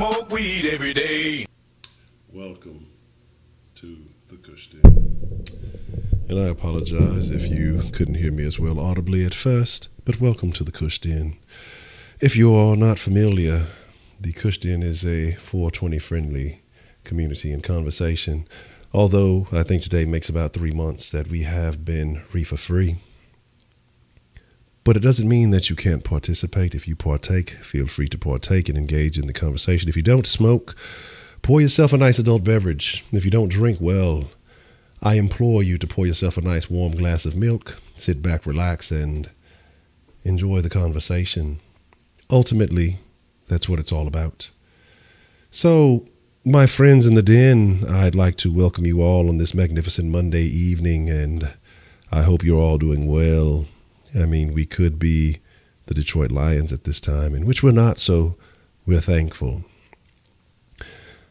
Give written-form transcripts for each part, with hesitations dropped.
smoke weed every day. Welcome to the Kush Den. And I apologize if you couldn't hear me as well audibly at first, but welcome to the Kush Den. If you are not familiar, the Kush Den is a 420 friendly community and conversation, although I think today makes about 3 months that we have been reefer free. But it doesn't mean that you can't participate. If you partake, feel free to partake and engage in the conversation. If you don't smoke, pour yourself a nice adult beverage. If you don't drink, well, I implore you to pour yourself a nice warm glass of milk, sit back, relax, and enjoy the conversation. Ultimately, that's what it's all about. So, my friends in the den, I'd like to welcome you all on this magnificent Monday evening, and I hope you're all doing well. I mean, we could be the Detroit Lions at this time, in which we're not, so we're thankful.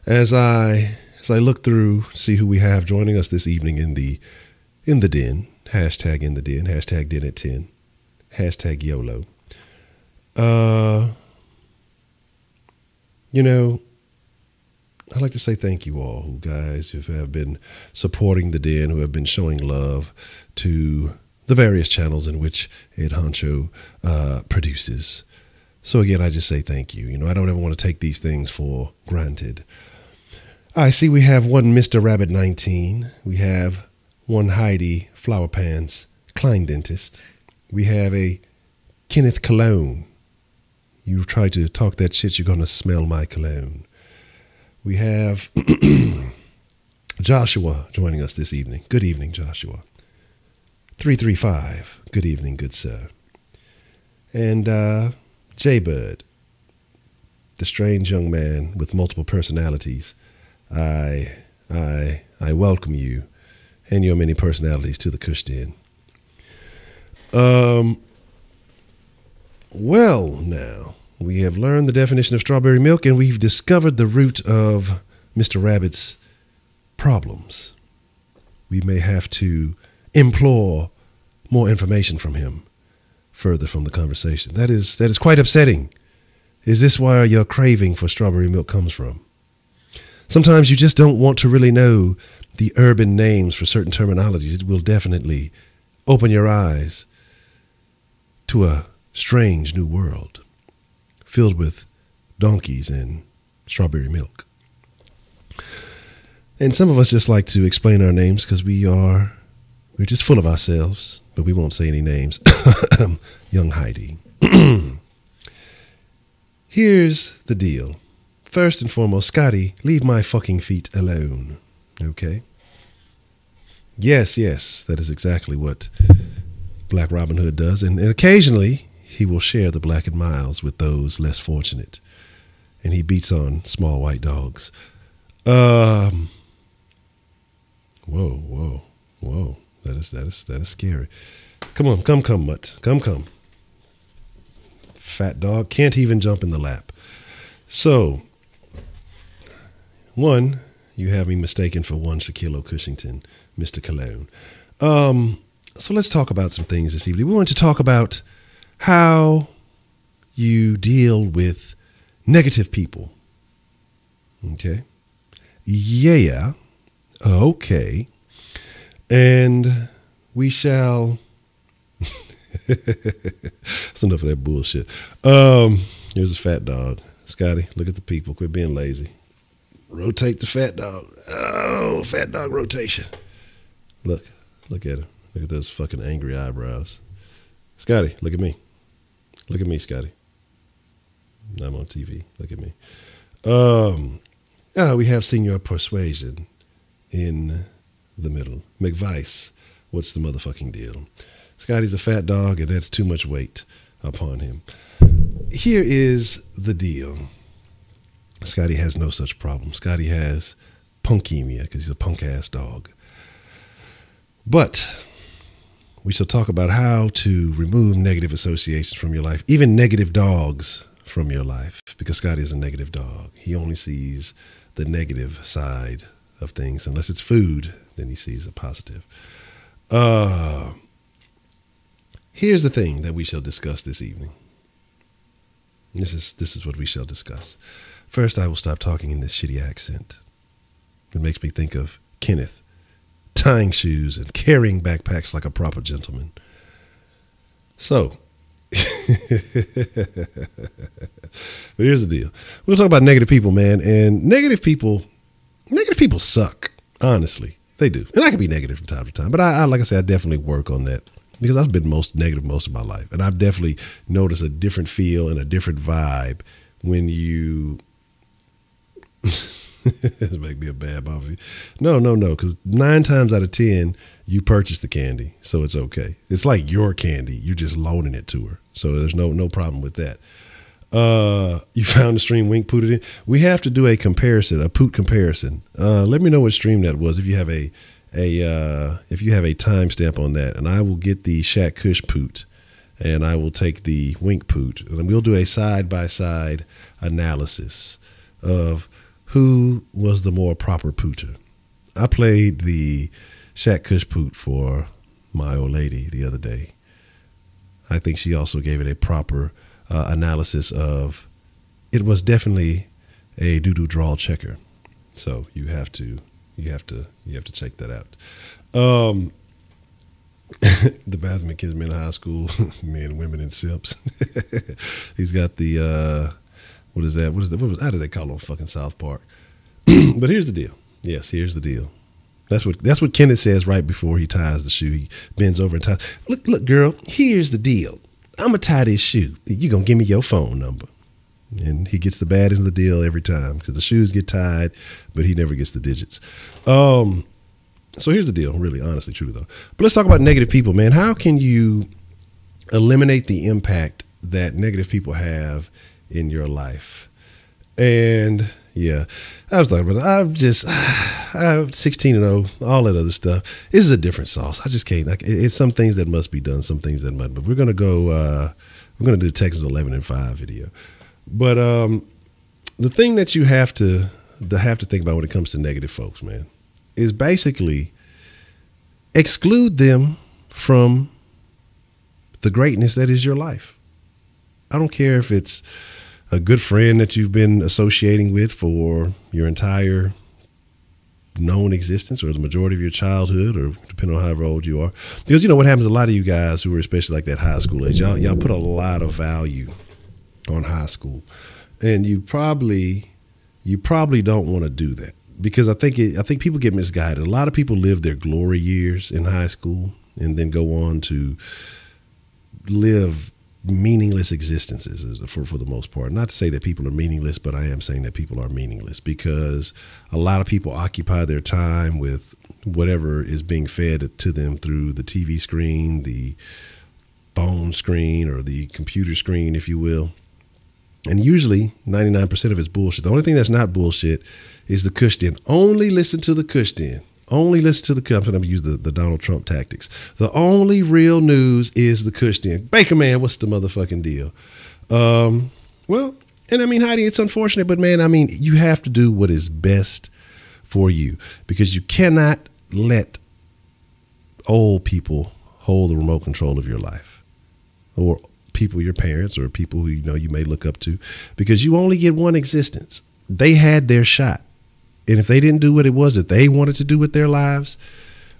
As I look through, see who we have joining us this evening in the den, hashtag in the den, hashtag den at 10, hashtag YOLO. I'd like to say thank you all, guys who have been supporting the den, who have been showing love to the various channels in which Ed Honcho produces. So again, I just say thank you. I don't ever want to take these things for granted. I see we have one Mr. Rabbit 19. We have one Heidi Flower Pants Klein Dentist. We have a Kenneth Cologne. You try to talk that shit, you're going to smell my cologne. We have Joshua joining us this evening. Good evening, Joshua. 335. Good evening, good sir. And Jaybird, the strange young man with multiple personalities. I welcome you and your many personalities to the Kush Den. Well, now, we have learned the definition of strawberry milk, and we've discovered the root of Mr. Rabbit's problems. We may have to implore more information from him further from the conversation. That is quite upsetting. Is this where your craving for strawberry milk comes from? Sometimes you just don't want to really know the urban names for certain terminologies. It will definitely open your eyes to a strange new world filled with donkeys and strawberry milk. And some of us just like to explain our names because we're just full of ourselves, but we won't say any names. Young Heidi. Here's the deal. First and foremost, Scotty, leave my fucking feet alone. Okay? Yes, that is exactly what Black Robin Hood does. And occasionally, he will share the blackened miles with those less fortunate. And he beats on small white dogs. Whoa. That is scary. Come on, come, Mutt. Come. Fat dog can't even jump in the lap. So, one, you have me mistaken for one Shaquille O'Cushington, Mr. Cologne. So let's talk about some things this evening. We want to talk about how you deal with negative people. Okay? Yeah. Okay. And we shall... That's enough of that bullshit. Here's a fat dog. Scotty, look at the people. Quit being lazy. Rotate the fat dog. Oh, fat dog rotation. Look at him. Look at those fucking angry eyebrows. Scotty, look at me. Look at me, Scotty. I'm on TV. Look at me. We have Senior Persuasion in the middle. McVice, what's the motherfucking deal? Scotty's a fat dog, and that's too much weight upon him. Here is the deal. Scotty has no such problem. Scotty has punkemia because he's a punk-ass dog. But we shall talk about how to remove negative associations from your life, even negative dogs from your life, because Scotty is a negative dog. He only sees the negative side of things. Unless it's food, then he sees the positive. Here's the thing that we shall discuss this evening. This is what we shall discuss. First, I will stop talking in this shitty accent. It makes me think of Kenneth tying shoes and carrying backpacks like a proper gentleman. So, but here's the deal. We're going to talk about negative people, man. And negative people suck, honestly. They do. And I can be negative from time to time. But I like I said, I definitely work on that because I've been most negative most of my life. And I've definitely noticed a different feel and a different vibe when you... This make me a bad movie. No, because 9 times out of 10, you purchase the candy, so it's okay. It's like your candy. You're just loaning it to her, so there's no problem with that. You found the stream Wink put it in. We have to do a comparison, a poot comparison. Let me know what stream that was if you have a timestamp on that, and I will get the Shaq Kush poot, and I will take the Wink poot, and we'll do a side-by-side analysis of who was the more proper pooter. I played the Shaq Kush poot for my old lady the other day. I think she also gave it a proper analysis of it was definitely a doo-doo draw checker. So you have to check that out. The bathroom kids, men in high school, men, women, and simps. He's got the what is that? How did they call it on fucking South Park? But here's the deal. Yes, here's the deal. That's what Kenneth says right before he ties the shoe. He bends over and ties. Look, girl, here's the deal. I'm going to tie this shoe. You're going to give me your phone number. And he gets the bad end of the deal every time because the shoes get tied, but he never gets the digits. So here's the deal, really, honestly, truly, though. But let's talk about negative people, man. How can you eliminate the impact that negative people have in your life? And yeah, I was talking about it. I'm 16-0, all that other stuff. This is a different sauce. I just can't. It's some things that must be done, some things that must. But we're gonna go. We're gonna do Texas 11-5 video. But the thing that you have to think about when it comes to negative folks, man, is basically exclude them from the greatness that is your life. I don't care if it's a good friend that you've been associating with for your entire known existence or the majority of your childhood or depending on however old you are. Because you know what happens, a lot of you guys who are especially like that high school age, y'all put a lot of value on high school. And you probably don't want to do that because I think people get misguided. A lot of people live their glory years in high school and then go on to live meaningless existences for the most part. Not to say that people are meaningless, but I am saying that people are meaningless because a lot of people occupy their time with whatever is being fed to them through the TV screen, the phone screen, or the computer screen, if you will. And usually 99% of it's bullshit. The only thing that's not bullshit is the Kush Den. Only listen to the Kush Den. Only listen to the Kush. I'm going to use the Donald Trump tactics. The only real news is the Kush Den. Baker man, what's the motherfucking deal? Well, and I mean, Heidi, it's unfortunate, but man, I mean, you have to do what is best for you because you cannot let old people hold the remote control of your life or people, your parents or people who you may look up to because you only get one existence. They had their shot. And if they didn't do what it was that they wanted to do with their lives,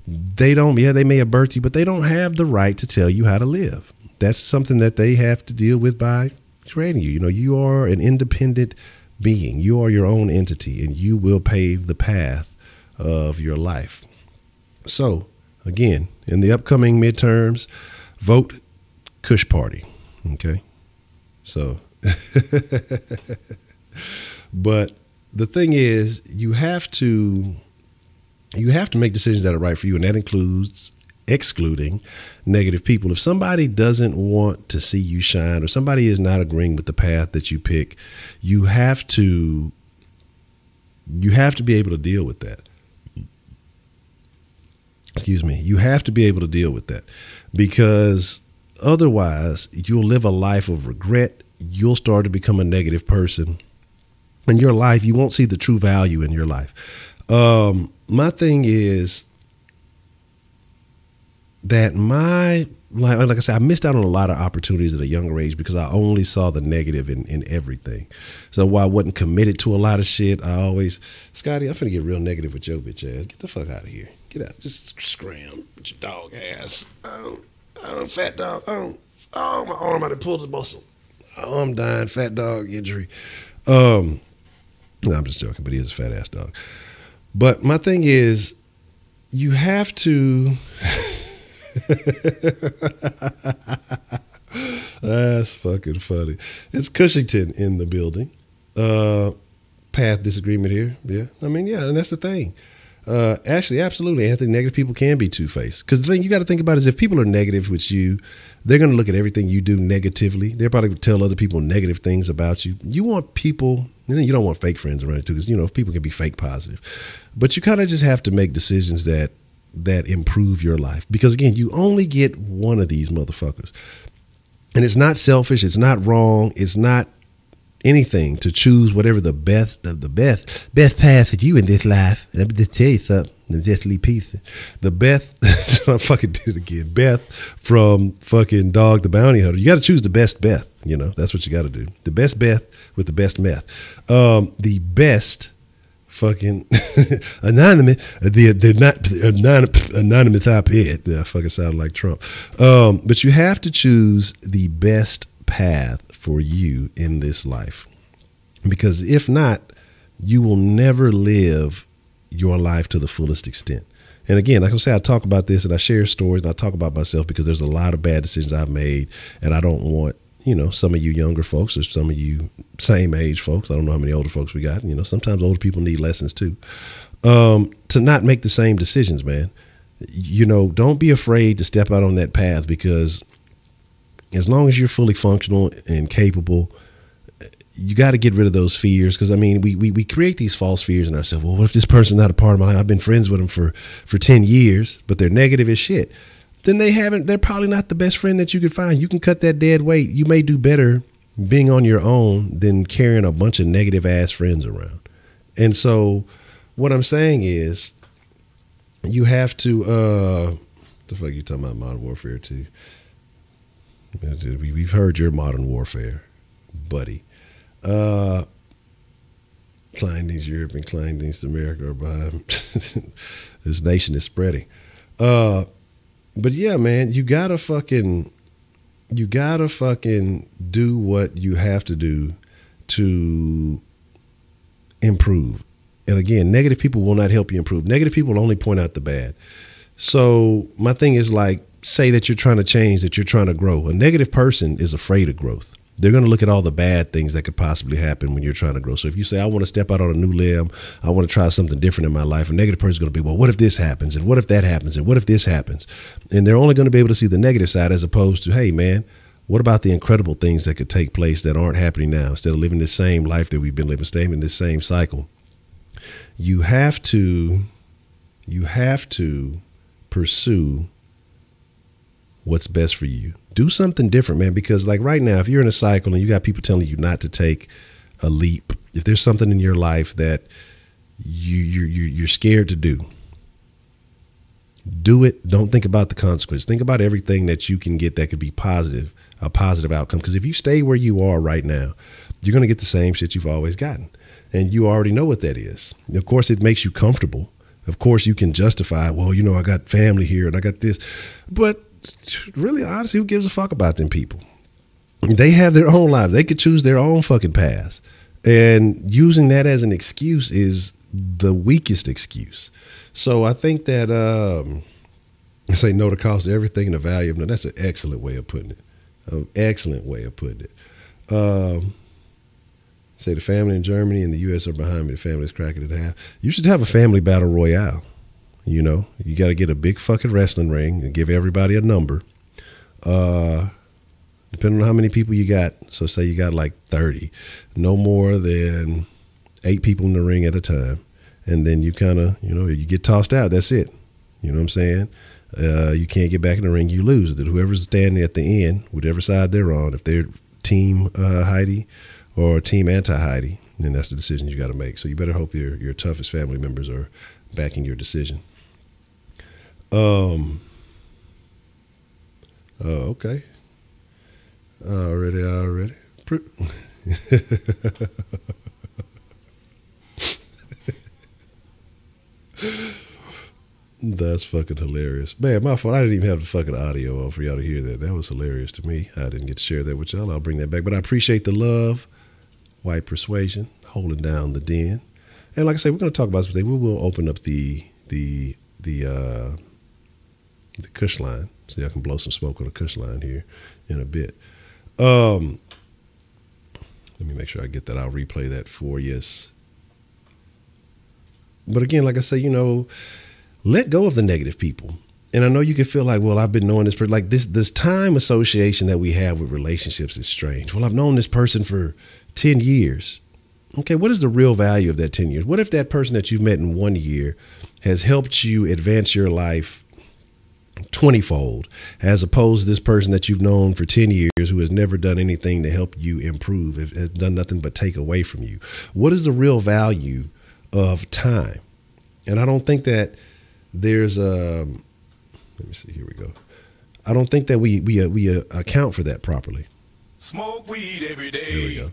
they may have birthed you, but they don't have the right to tell you how to live. That's something that they have to deal with by creating you. You know, you are an independent being. You are your own entity, and you will pave the path of your life. So, again, in the upcoming midterms, vote Kush Party. Okay? So, but the thing is, you have to make decisions that are right for you, and that includes excluding negative people. If somebody doesn't want to see you shine or somebody is not agreeing with the path that you pick, you have to be able to deal with that. Excuse me. You have to be able to deal with that because otherwise you'll live a life of regret. You'll start to become a negative person. In your life, you won't see the true value in your life. My thing is, that like I said, I missed out on a lot of opportunities at a younger age because I only saw the negative in everything. So while I wasn't committed to a lot of shit, I always, Scotty, I'm finna get real negative with your bitch ass. Get the fuck out of here. Get out. Just scram with your dog ass. Fat dog. Oh, my arm, I done pulled the muscle. Oh, I'm dying. Fat dog injury. No, I'm just joking, but he is a fat ass dog. But my thing is, you have to. That's fucking funny. It's Cushington in the building. Path disagreement here. Yeah. I mean, yeah, and that's the thing. Actually, absolutely, Anthony, negative people can be two-faced. Because the thing you got to think about is if people are negative with you, they're going to look at everything you do negatively. They're probably going to tell other people negative things about you. You want people, you don't want fake friends around you too, because, people can be fake positive. But you kind of just have to make decisions that improve your life. Because, again, you only get one of these motherfuckers. And it's not selfish. It's not wrong. It's not anything to choose whatever the best path for you in this life. Let me just tell you something. The Beth, I fucking did it again. Beth from fucking Dog the Bounty Hunter. You got to choose the best Beth. That's what you got to do. The best Beth with the best meth. The best fucking anonymous. They're not anonymous op-ed. I fucking sound like Trump. But you have to choose the best path for you in this life, because if not, you will never live your life to the fullest extent. And again, like I say, I talk about this and I share stories and I talk about myself because there's a lot of bad decisions I've made, and I don't want, some of you younger folks or some of you same age folks, I don't know how many older folks we got, sometimes older people need lessons too, to not make the same decisions, man. Don't be afraid to step out on that path, because as long as you're fully functional and capable, you got to get rid of those fears. Because, we create these false fears in ourselves. Well, what if this person's not a part of my life? I've been friends with them for 10 years, but they're negative as shit. Then they're probably not the best friend that you could find. You can cut that dead weight. You may do better being on your own than carrying a bunch of negative ass friends around. And so what I'm saying is you have to, the fuck you talking about Modern Warfare too? We've heard your Modern Warfare, buddy. Klein-Dienst Europe and Klein-Dienst America are behind. This nation is spreading. But yeah, man, you gotta fucking do what you have to do to improve. And again, negative people will not help you improve. Negative people will only point out the bad. So my thing is, like, say that you're trying to change, that you're trying to grow. A negative person is afraid of growth. They're going to look at all the bad things that could possibly happen when you're trying to grow. So if you say, I want to step out on a new limb, I want to try something different in my life, a negative person is going to be, well, what if this happens? And what if that happens? And what if this happens? And they're only going to be able to see the negative side, as opposed to, hey, man, what about the incredible things that could take place that aren't happening now? Instead of living this same life that we've been living, staying in this same cycle, you have to pursue what's best for you. Do something different, man, because like right now, if you're in a cycle and you got people telling you not to take a leap, if there's something in your life that you're scared to do it. Don't think about the consequence. Think about everything that you can get that could be positive, a positive outcome. Because if you stay where you are right now, you're going to get the same shit you've always gotten. And you already know what that is. Of course, it makes you comfortable. Of course, you can justify, well, I got family here and I got this. But really, honestly, who gives a fuck about them people? They have their own lives. They could choose their own fucking paths. And using that as an excuse is the weakest excuse. So I think that say no to cost of everything and the value of no. That's an excellent way of putting it. An excellent way of putting it. Say the family in Germany and the U.S. are behind me. The family's cracking it in half. You should have a family battle royale. You got to get a big fucking wrestling ring and give everybody a number. Depending on how many people you got. So say you got like 30, no more than 8 people in the ring at a time. And then you kind of, you get tossed out. That's it. You know what I'm saying? You can't get back in the ring. You lose. That whoever's standing at the end, whatever side they're on, if they're team Heidi or team anti-Heidi, then that's the decision you got to make. So you better hope your toughest family members are backing your decision. Oh, okay. Already. That's fucking hilarious. Man, my fault. I didn't even have the fucking audio on for y'all to hear that. That was hilarious to me. I didn't get to share that with y'all. I'll bring that back. But I appreciate the love. White persuasion, holding down the den. And like I said, we're going to talk about something. We will open up the Kush line. So y'all can blow some smoke on the Kush line here in a bit. Let me make sure I get that. I'll replay that for you. But again, like I say, let go of the negative people. And I know you can feel like, well, I've been knowing this person. Like this time association that we have with relationships is strange. Well, I've known this person for 10 years. Okay, what is the real value of that 10 years? What if that person that you've met in 1 year has helped you advance your life 20-fold, as opposed to this person that you've known for 10 years who has never done anything to help you improve, has done nothing but take away from you? What is the real value of time? And I don't think that there's let me see, here we go. I don't think that we account for that properly. Smoke weed every day. Here we go.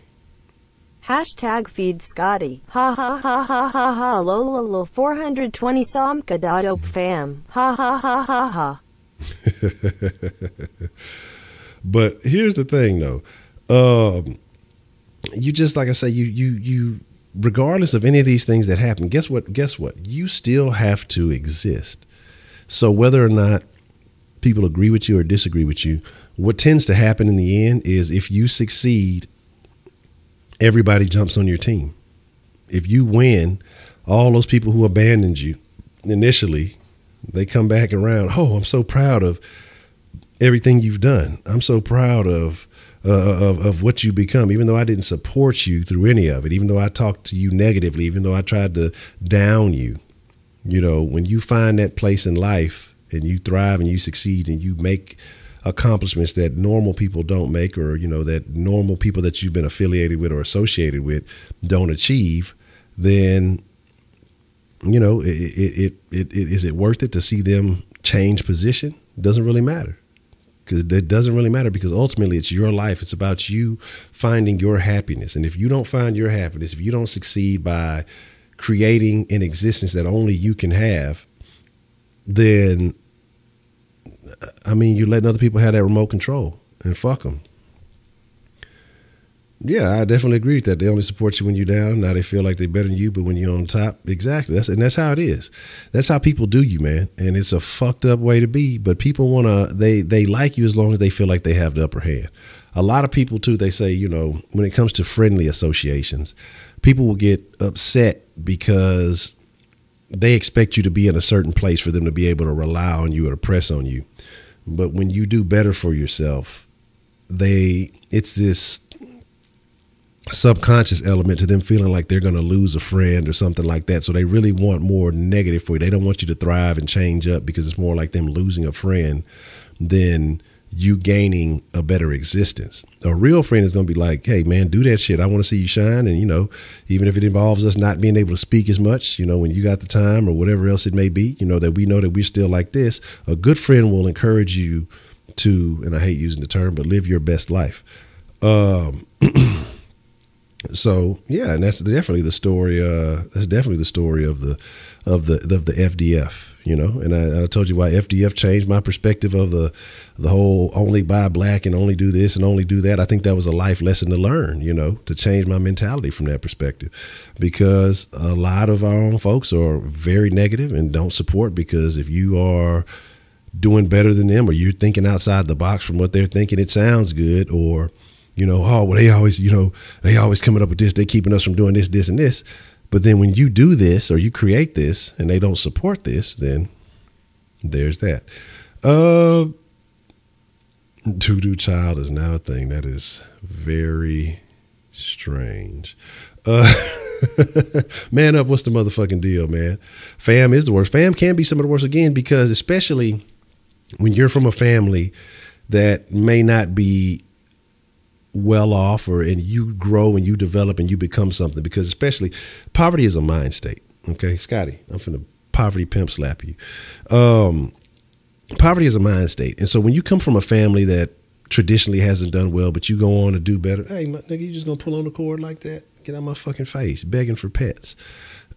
Hashtag feed Scotty. Ha ha ha ha ha ha. Lolo 420 somka dope fam. Ha ha ha ha ha. But here's the thing though. You just, like I say, you regardless of any of these things that happen, guess what? You still have to exist. So whether or not people agree with you or disagree with you, what tends to happen in the end is if you succeed, everybody jumps on your team. If you win, all those people who abandoned you initially, they come back around. Oh, I'm so proud of everything you've done. I'm so proud of what you become, even though I didn't support you through any of it, even though I talked to you negatively, even though I tried to down you. When you find that place in life and you thrive and you succeed and you make accomplishments that normal people don't make, or, that normal people that you've been affiliated with or associated with don't achieve, then, is it worth it to see them change position? It doesn't really matter. It doesn't really matter because ultimately it's your life. It's about you finding your happiness. And if you don't find your happiness, if you don't succeed by creating an existence that only you can have, then, you're letting other people have that remote control, and fuck them. Yeah, I definitely agree with that. They only support you when you're down. Now they feel like they're better than you, but when you're on top, exactly. That's how it is. That's how people do you, man. And it's a fucked up way to be. But people they like you as long as they feel like they have the upper hand. A lot of people too, they say, when it comes to friendly associations, people will get upset because they expect you to be in a certain place for them to be able to rely on you or to press on you. But when you do better for yourself, it's this subconscious element to them feeling like they're going to lose a friend or something like that. So they really want more negative for you. They don't want you to thrive and change up because it's more like them losing a friend than you gaining a better existence. A real friend is going to be like, hey man, do that shit. I want to see you shine. And, even if it involves us not being able to speak as much, when you got the time or whatever else it may be, that we know that we're still like this. A good friend will encourage you to, and I hate using the term, but live your best life. So yeah, and that's definitely the story. That's definitely the story of the FDF. And I told you why FDF changed my perspective of the whole only buy black and only do this and only do that. I think that was a life lesson to learn. To change my mentality from that perspective, because a lot of our own folks are very negative and don't support, because if you are doing better than them or you're thinking outside the box from what they're thinking, it sounds good, or oh, well, they always coming up with this. They keeping us from doing this, this, and this. But then when you do this or you create this and they don't support this, then there's that. Doo-doo child is now a thing. That is very strange. Man up, what's the motherfucking deal, man? Fam is the worst. Fam can be some of the worst again, because especially when you're from a family that may not be well off, and you grow and you develop and you become something, because especially poverty is a mind state. Okay, Scotty, I'm finna poverty pimp slap you. Poverty is a mind state. And so when you come from a family that traditionally hasn't done well, but you go on to do better, hey, my nigga, you just gonna pull on the cord like that? Get out my fucking face, begging for pets.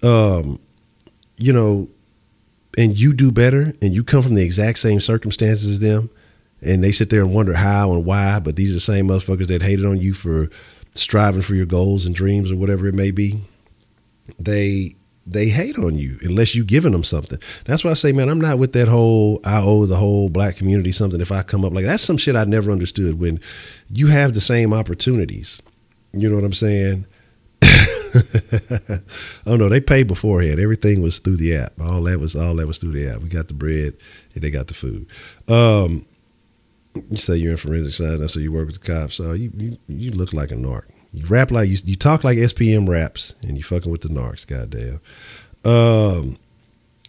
You know, and you do better, and you come from the exact same circumstances as them, and they sit there and wonder how and why, but these are the same motherfuckers that hated on you for striving for your goals and dreams or whatever it may be. They hate on you unless you giving them something. That's why I say, man, I'm not with that whole, I owe the whole black community something if I come up like, that's some shit I never understood. When you have the same opportunities, you know what I'm saying? Oh no, they paid beforehand. Everything was through the app. All that was through the app. We got the bread and they got the food. You say you're in forensic science, so you work with the cops. So you look like a narc. You rap like you talk like SPM raps, and you fucking with the narcs. Goddamn.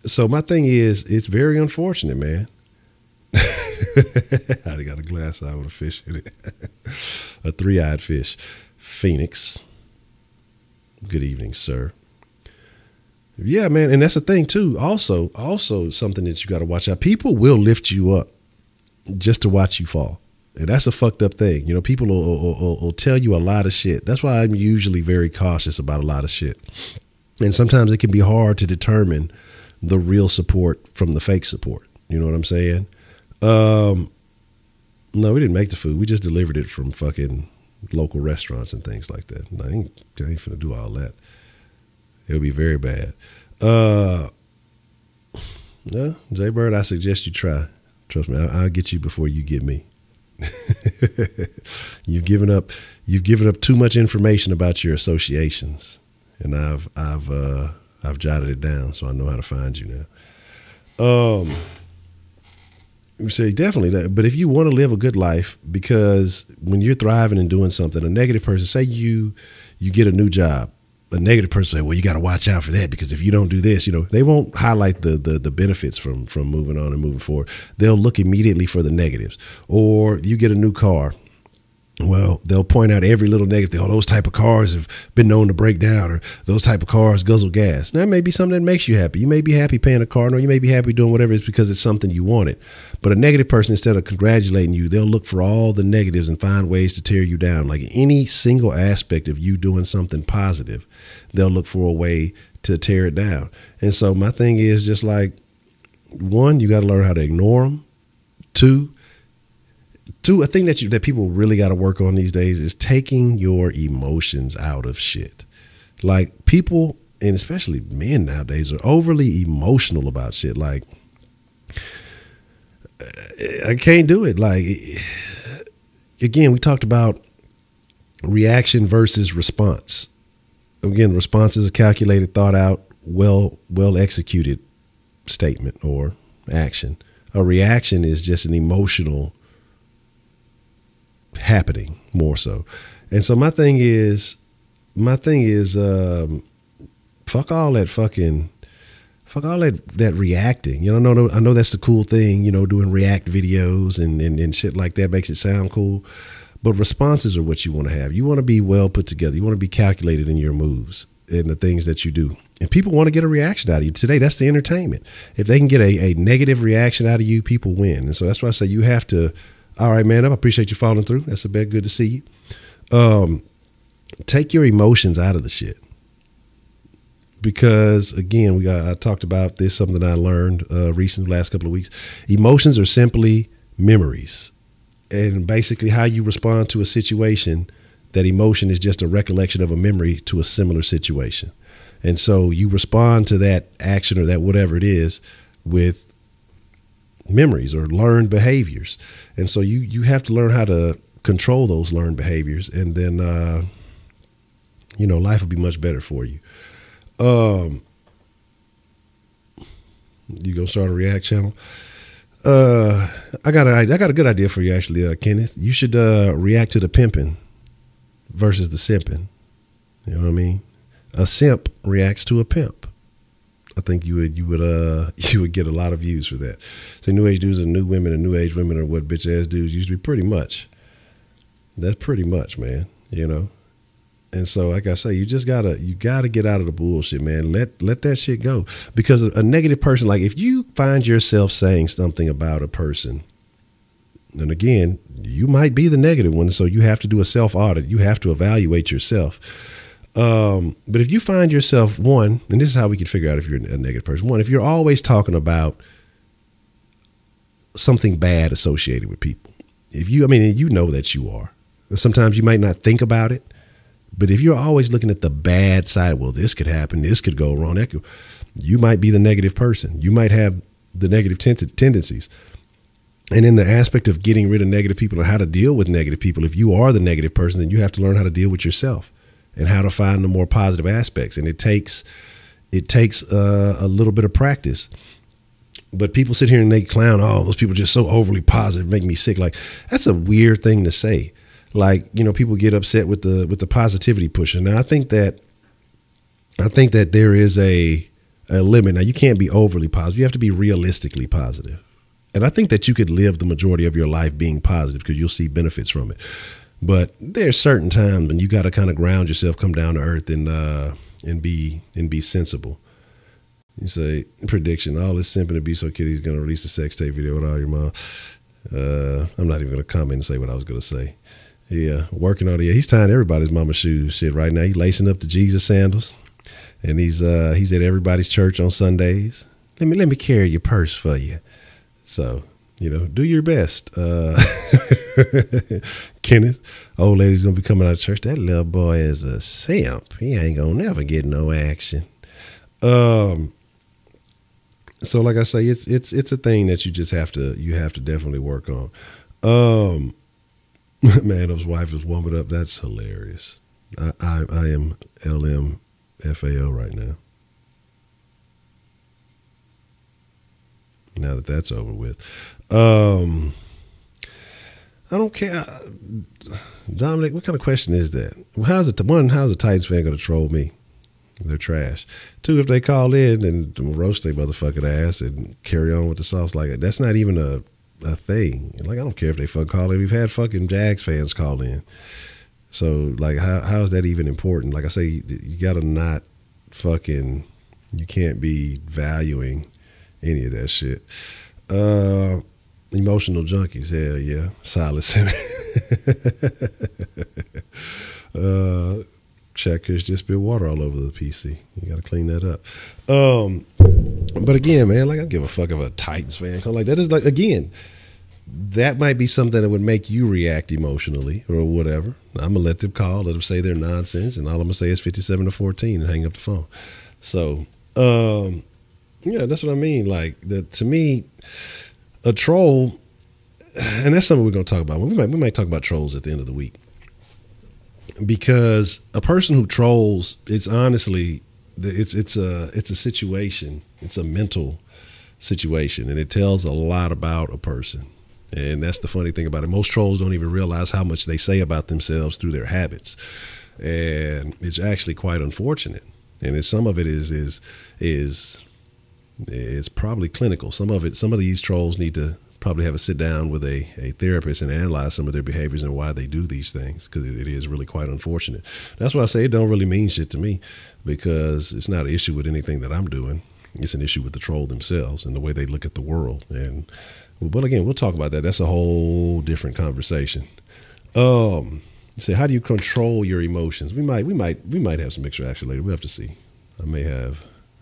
So my thing is, it's very unfortunate, man. I got a glass eye with a fish in it. A three-eyed fish. Phoenix. Good evening, sir. Yeah, man, and that's the thing too. Also something that you got to watch out. People will lift you up just to watch you fall. And that's a fucked up thing. You know, people will tell you a lot of shit. That's why I'm usually very cautious about a lot of shit. And sometimes it can be hard to determine the real support from the fake support. You know what I'm saying? No, we didn't make the food. We just delivered it from fucking local restaurants and things like that. No, I ain't finna do all that. It'll be very bad. No, Jay Bird, I suggest you try. Trust me, I'll get you before you get me. You've given up too much information about your associations, and I've jotted it down, so I know how to find you now. We say definitely that, but if you want to live a good life, because when you're thriving and doing something, a negative person, say you get a new job, a negative person say, well, you got to watch out for that, because if you don't do this, you know, they won't highlight the benefits from moving on and moving forward. They'll look immediately for the negatives. Or you get a new car. Well, they'll point out every little negative. Oh, those type of cars have been known to break down, or those type of cars guzzle gas. That may be something that makes you happy. You may be happy paying a car, or you may be happy doing whatever it's because it's something you wanted. But a negative person, instead of congratulating you, they'll look for all the negatives and find ways to tear you down. Like any single aspect of you doing something positive, they'll look for a way to tear it down. And so my thing is just like, one, you got to learn how to ignore them. Two, a thing that people really got to work on these days is taking your emotions out of shit. Like people, and especially men nowadays, are overly emotional about shit. Like, I can't do it. Like, again, we talked about reaction versus response. Again, response is a calculated, thought out, well executed statement or action. A reaction is just an emotional happening, more so. And so my thing is fuck all that reacting. You know, I know that's the cool thing, you know, doing react videos and shit like that makes it sound cool. But responses are what you want to have. You want to be well put together. You want to be calculated in your moves and the things that you do. And people want to get a reaction out of you. Today, that's the entertainment. If they can get a negative reaction out of you, people win. And so that's why I say you have to, all right, man, I appreciate you following through. That's a bit good to see you. Take your emotions out of the shit. Because, again, I talked about this, something I learned recently, last couple of weeks. Emotions are simply memories. And basically how you respond to a situation, that emotion is just a recollection of a memory to a similar situation. And so you respond to that action or that whatever it is with memories or learned behaviors. And so you have to learn how to control those learned behaviors, and then, life will be much better for you. You gonna start a React channel? I got a good idea for you, actually, Kenneth. You should react to the pimping versus the simping. You know what I mean? A simp reacts to a pimp. I think you would get a lot of views for that. So new age dudes and new women and new age women are what bitch ass dudes used to be. Pretty much. That's pretty much, man. You know. And so, like I say, you gotta get out of the bullshit, man. Let that shit go. Because a negative person, like if you find yourself saying something about a person, and again, you might be the negative one, so you have to do a self audit. You have to evaluate yourself. But if you find yourself, one, and this is how we can figure out if you're a negative person. One, if you're always talking about something bad associated with people, you know that you are. Sometimes you might not think about it. But if you're always looking at the bad side, well, this could happen, this could go wrong, you might be the negative person. You might have the negative tendencies. And in the aspect of getting rid of negative people or how to deal with negative people, if you are the negative person, then you have to learn how to deal with yourself and how to find the more positive aspects. And it takes a little bit of practice. But people sit here and they clown, oh, those people are just so overly positive, make me sick. Like, that's a weird thing to say. Like, you know, people get upset with the positivity pusher. Now, I think that there is a limit. Now, you can't be overly positive. You have to be realistically positive. And I think that you could live the majority of your life being positive because you'll see benefits from it. But there's certain times when you got to kind of ground yourself, come down to earth, and be sensible. You say, prediction, all this simping to be so kitty is going to release a sex tape video with all your mom. I'm not even going to comment and say what I was going to say. Yeah, working on it. Yeah, he's tying everybody's mama's shoes. Shit, right now he's lacing up the Jesus sandals, and he's at everybody's church on Sundays. Let me carry your purse for you. So, you know, do your best. Kenneth, old lady's gonna be coming out of church. That little boy is a simp. He ain't gonna never get no action. So, like I say, it's a thing that you just have to definitely work on. Madam's wife is warming up. That's hilarious. I am LMFAO right now. Now that that's over with. I don't care. Dominic, what kind of question is that? How's a Titans fan going to troll me? They're trash. Two, if they call in and roast their motherfucking ass and carry on with the sauce like that, that's not even a thing. Like, I don't care if they fucking call in. We've had fucking Jags fans call in. So, like, how is that even important? Like I say, you got to not fucking, you can't be valuing any of that shit. Emotional junkies, hell yeah. Silas. Checkers just spit water all over the PC. You got to clean that up. But again, man, like, I don't give a fuck if a Titans fan come. Like, that is like, again, that might be something that would make you react emotionally or whatever. I'm gonna let them call, let them say their nonsense, and all I'm gonna say is 57-14 and hang up the phone. So, yeah, that's what I mean. Like, to me, a troll, and that's something we're gonna talk about. We might talk about trolls at the end of the week, because a person who trolls, it's honestly, it's a situation. It's a mental situation, and it tells a lot about a person. And that's the funny thing about it. Most trolls don't even realize how much they say about themselves through their habits, and it's actually quite unfortunate. And some of it is probably clinical. Some of these trolls need to probably have a sit down with a therapist and analyze some of their behaviors and why they do these things, because it is really quite unfortunate. That's why I say it don't really mean shit to me, because it's not an issue with anything that I'm doing. It's an issue with the troll themselves and the way they look at the world. But again, we'll talk about that. That's a whole different conversation. You say, how do you control your emotions? We might have some extra action later. We'll have to see. I may have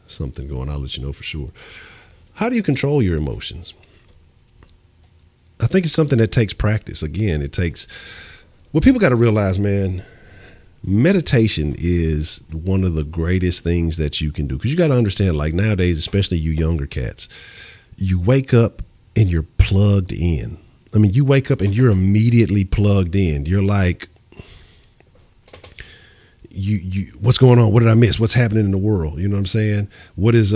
something going. I'll let you know for sure. How do you control your emotions? I think it's something that takes practice. Again, what people got to realize, man, meditation is one of the greatest things that you can do. Because you got to understand, like, nowadays, especially you younger cats, you wake up and you're plugged in. I mean, you wake up and you're immediately plugged in. You're like, what's going on? What did I miss? What's happening in the world? You know what I'm saying? What is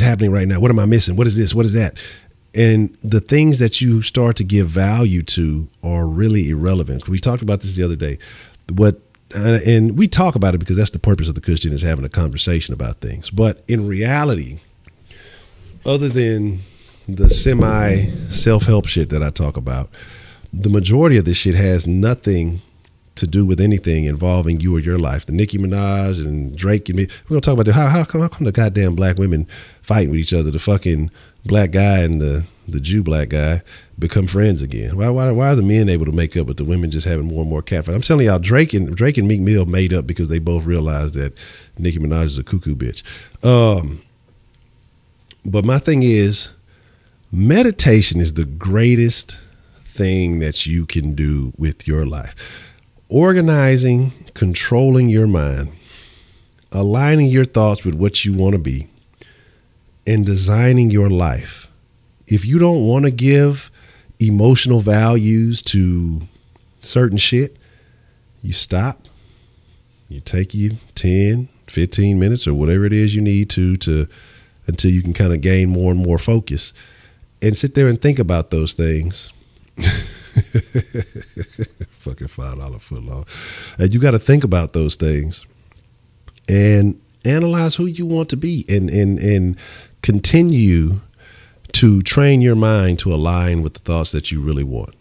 happening right now? What am I missing? What is this? What is that? And the things that you start to give value to are really irrelevant. We talked about this the other day. And we talk about it because that's the purpose of the Kush Den, is having a conversation about things. But in reality, other than the semi self-help shit that I talk about, the majority of this shit has nothing to do with anything involving you or your life. The Nicki Minaj and Drake and me. We're gonna talk about how come the goddamn black women fighting with each other? The fucking black guy and the Jew black guy become friends again. Why are the men able to make up with the women just having more and more catfight? I'm telling y'all, Drake and Meek Mill made up because they both realized that Nicki Minaj is a cuckoo bitch. But my thing is, meditation is the greatest thing that you can do with your life. Organizing, controlling your mind, aligning your thoughts with what you want to be, and designing your life. If you don't want to give emotional values to certain shit, you stop. You take you 10, 15 minutes or whatever it is you need to until you can kind of gain more and more focus and sit there and think about those things. Fucking $5 foot long. And you got to think about those things and analyze who you want to be and continue to train your mind to align with the thoughts that you really want,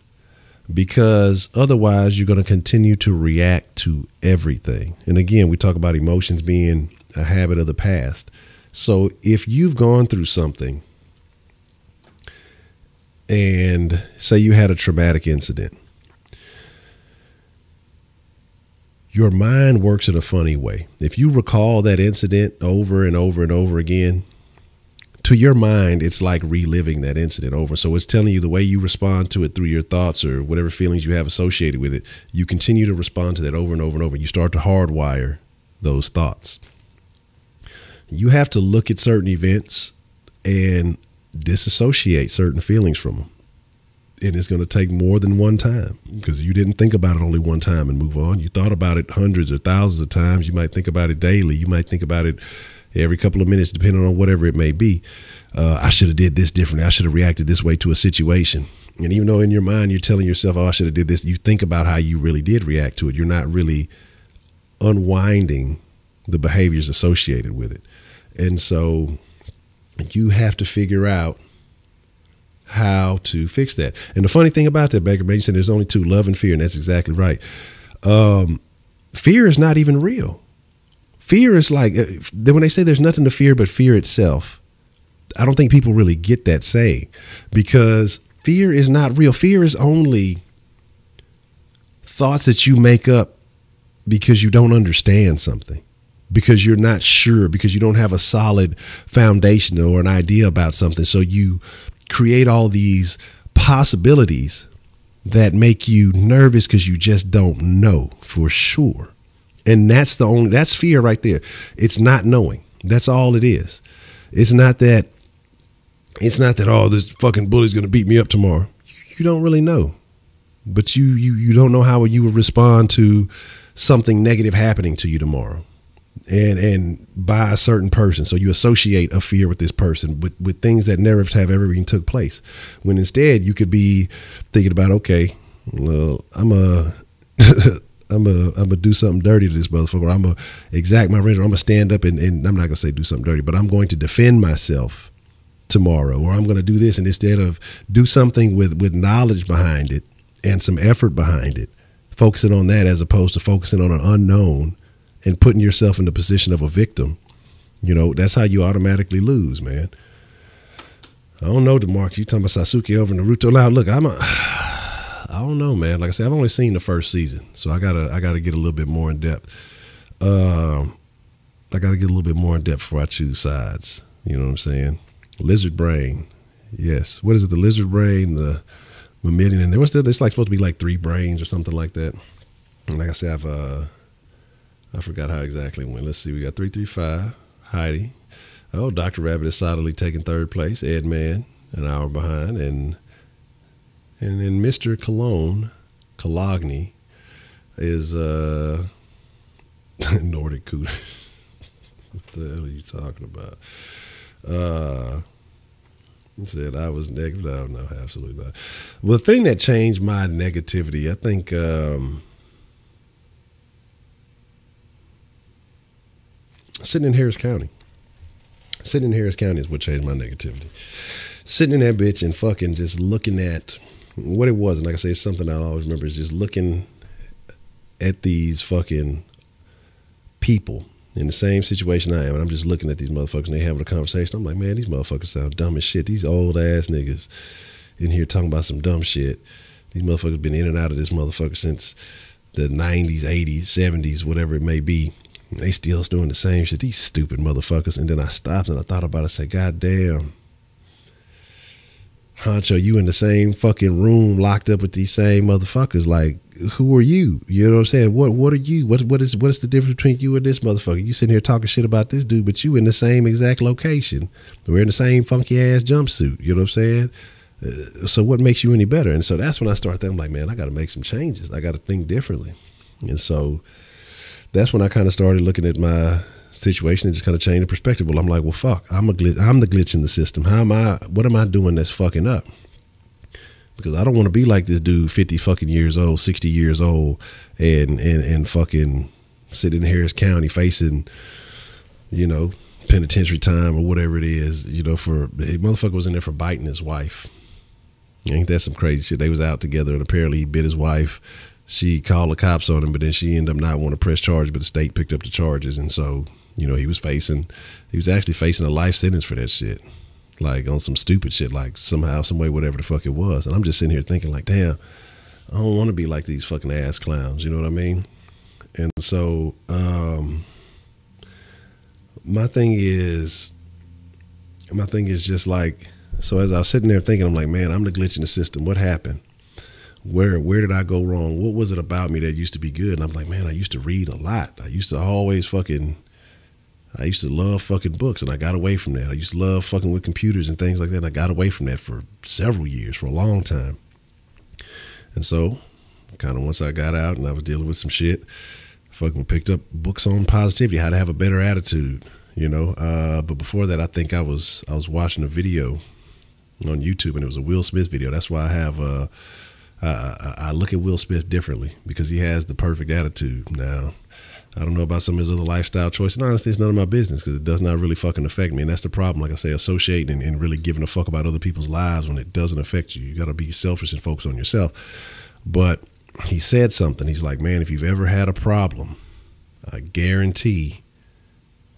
because otherwise you're going to continue to react to everything. And again, we talk about emotions being a habit of the past. So if you've gone through something and say you had a traumatic incident, your mind works in a funny way. If you recall that incident over and over and over again, to your mind, it's like reliving that incident over. So it's telling you the way you respond to it through your thoughts or whatever feelings you have associated with it. You continue to respond to that over and over and over. You start to hardwire those thoughts. You have to look at certain events and disassociate certain feelings from them. And it's going to take more than one time, because you didn't think about it only one time and move on. You thought about it hundreds or thousands of times. You might think about it daily. You might think about it every couple of minutes, depending on whatever it may be. I should have did this differently. I should have reacted this way to a situation. And even though in your mind you're telling yourself, oh, I should have did this, you think about how you really did react to it. You're not really unwinding the behaviors associated with it. And so you have to figure out how to fix that. And the funny thing about that, Baker, you said there's only two, love and fear, and that's exactly right. Fear is not even real. Fear is like, when they say there's nothing to fear but fear itself, I don't think people really get that saying, because fear is not real. Fear is only thoughts that you make up because you don't understand something, because you're not sure, because you don't have a solid foundation or an idea about something. So you create all these possibilities that make you nervous because you just don't know for sure. And that's fear right there. It's not knowing. That's all it is. It's not that, oh, this fucking bully's going to beat me up tomorrow. You don't really know, but you don't know how you would respond to something negative happening to you tomorrow and by a certain person. So you associate a fear with this person with things that never have ever even took place, when instead you could be thinking about, okay, well, I'm gonna do something dirty to this motherfucker. I'm gonna exact my revenge. I'm gonna stand up and I'm not gonna say do something dirty, but I'm going to defend myself tomorrow, or I'm gonna do this. And instead of do something with knowledge behind it and some effort behind it, focusing on that as opposed to focusing on an unknown and putting yourself in the position of a victim, that's how you automatically lose, man. I don't know, DeMarcus, you talking about Sasuke over Naruto. Now, look, I don't know, man. Like I said, I've only seen the first season, so I gotta get a little bit more in depth. I gotta get a little bit more in depth before I choose sides. You know what I'm saying? Lizard brain, yes. What is it? The lizard brain, the mammalian, and there's like supposed to be like 3 brains or something like that. And like I said, I forgot how exactly it went. Let's see. We got 335, Heidi. Oh, Dr. Rabbit is solidly taking 3rd place. Ed Man, an hour behind, and then Mr. Cologne is Nordic Cooter. What the hell are you talking about? He said I was negative. No, absolutely not. Well, the thing that changed my negativity, I think, sitting in Harris County. Sitting in Harris County is what changed my negativity. Sitting in that bitch and fucking just looking at what it was. And like I say, it's something I always remember, is just looking at these fucking people in the same situation I am, and I'm just looking at these motherfuckers and they having a conversation. I'm like, man, these motherfuckers sound dumb as shit. These old ass niggas in here talking about some dumb shit. These motherfuckers been in and out of this motherfucker since the 90s, 80s, 70s, whatever it may be. And they still doing the same shit. These stupid motherfuckers. And then I stopped and I thought about it. I said, God damn, Honcho, you in the same fucking room locked up with these same motherfuckers. Like, who are you? You know what I'm saying? What are you? What is the difference between you and this motherfucker? You sitting here talking shit about this dude, but you in the same exact location. We're in the same funky ass jumpsuit. You know what I'm saying? So what makes you any better? And so that's when I started thinking, I'm like, man, I got to make some changes. I got to think differently. And so that's when I kind of started looking at my situation and just kind of changed the perspective. Well, I'm like, well, fuck, I'm the glitch in the system. What am I doing that's fucking up? Because I don't want to be like this dude, 50 fucking years old, 60 years old, and fucking sitting in Harris County facing, you know, penitentiary time or whatever it is, you know, for a motherfucker was in there for biting his wife. Ain't that some crazy shit? They was out together and apparently he bit his wife. She called the cops on him, but then she ended up not wanting to press charges, but the state picked up the charges. And so, you know, he was actually facing a life sentence for that shit. Like on some stupid shit, like somehow, some way, whatever the fuck it was. And I'm just sitting here thinking like, damn, I don't want to be like these fucking ass clowns. You know what I mean? And so, my thing is just like, so as I was sitting there thinking, I'm like, man, I'm the glitch in the system. What happened? Where did I go wrong? What was it about me that used to be good? And I'm like, man, I used to read a lot. I used to love fucking books, and I got away from that. I used to love fucking with computers and things like that. And I got away from that for several years, for a long time. And so kind of once I got out and I was dealing with some shit, fucking picked up books on positivity, how to have a better attitude, you know. But before that, I think I was watching a video on YouTube, and it was a Will Smith video. That's why I have I look at Will Smith differently, because he has the perfect attitude. Now, I don't know about some of his other lifestyle choices. And honestly, it's none of my business, because it does not really fucking affect me. And that's the problem. Like I say, associating and really giving a fuck about other people's lives when it doesn't affect you. You got to be selfish and focus on yourself. But he said something. He's like, man, if you've ever had a problem, I guarantee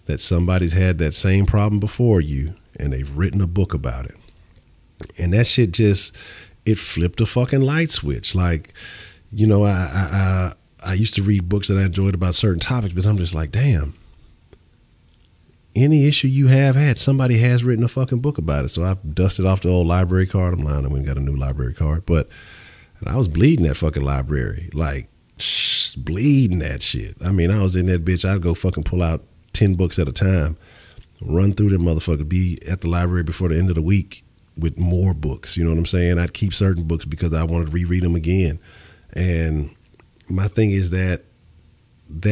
that somebody's had that same problem before you, and they've written a book about it. And that shit just, it flipped a fucking light switch. Like, you know, I used to read books that I enjoyed about certain topics, but I'm just like, damn, any issue you have had, somebody has written a fucking book about it. So I dusted off the old library card. I'm lying, I went and got a new library card, but I was bleeding that fucking library, like bleeding that shit. I mean, I was in that bitch. I'd go fucking pull out 10 books at a time, run through them motherfuckers, be at the library before the end of the week with more books. You know what I'm saying? I'd keep certain books because I wanted to reread them again. And my thing is that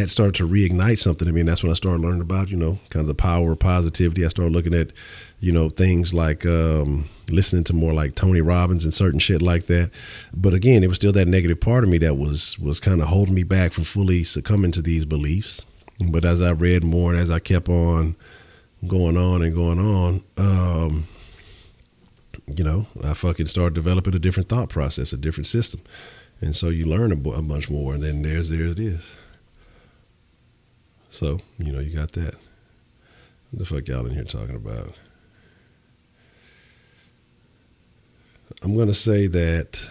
started to reignite something in me. And that's when I started learning about, you know, kind of the power of positivity. I started looking at, you know, things like listening to more like Tony Robbins and certain shit like that. But again, it was still that negative part of me that was kind of holding me back from fully succumbing to these beliefs. But as I read more and as I kept on going on, you know, I fucking started developing a different thought process, a different system. And so you learn a bunch more, and then there it is. So, you know, you got that. What the fuck y'all in here talking about? I'm going to say that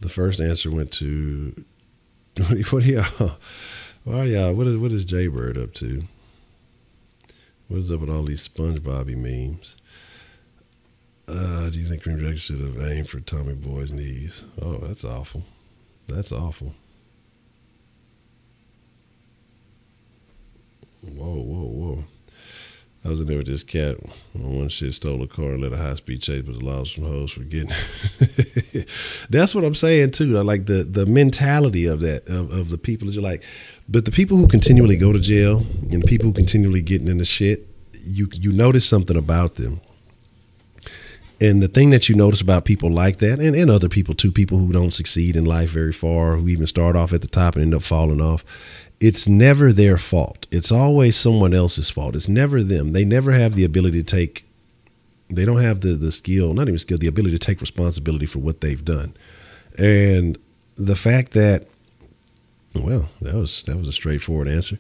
the first answer went to, what are y'all? Why are y'all? What is Jaybird up to? What is up with all these SpongeBob memes? Do you think Green Dragon should have aimed for Tommy Boy's knees? Oh, that's awful. That's awful. Whoa. I was in there with this cat. One shit stole a car and led a high-speed chase, but lost some hoes for getting it. That's what I'm saying, too. I like the mentality of that, of the people that you're like, but the people who continually go to jail and the people who continually getting into shit, you notice something about them. And the thing that you notice about people like that, and other people too, people who don't succeed in life very far, who even start off at the top and end up falling off, it's never their fault. It's always someone else's fault. It's never them. They never have the ability to take, they don't have the skill, not even skill, the ability to take responsibility for what they've done. And the fact that Well, that was a straightforward answer.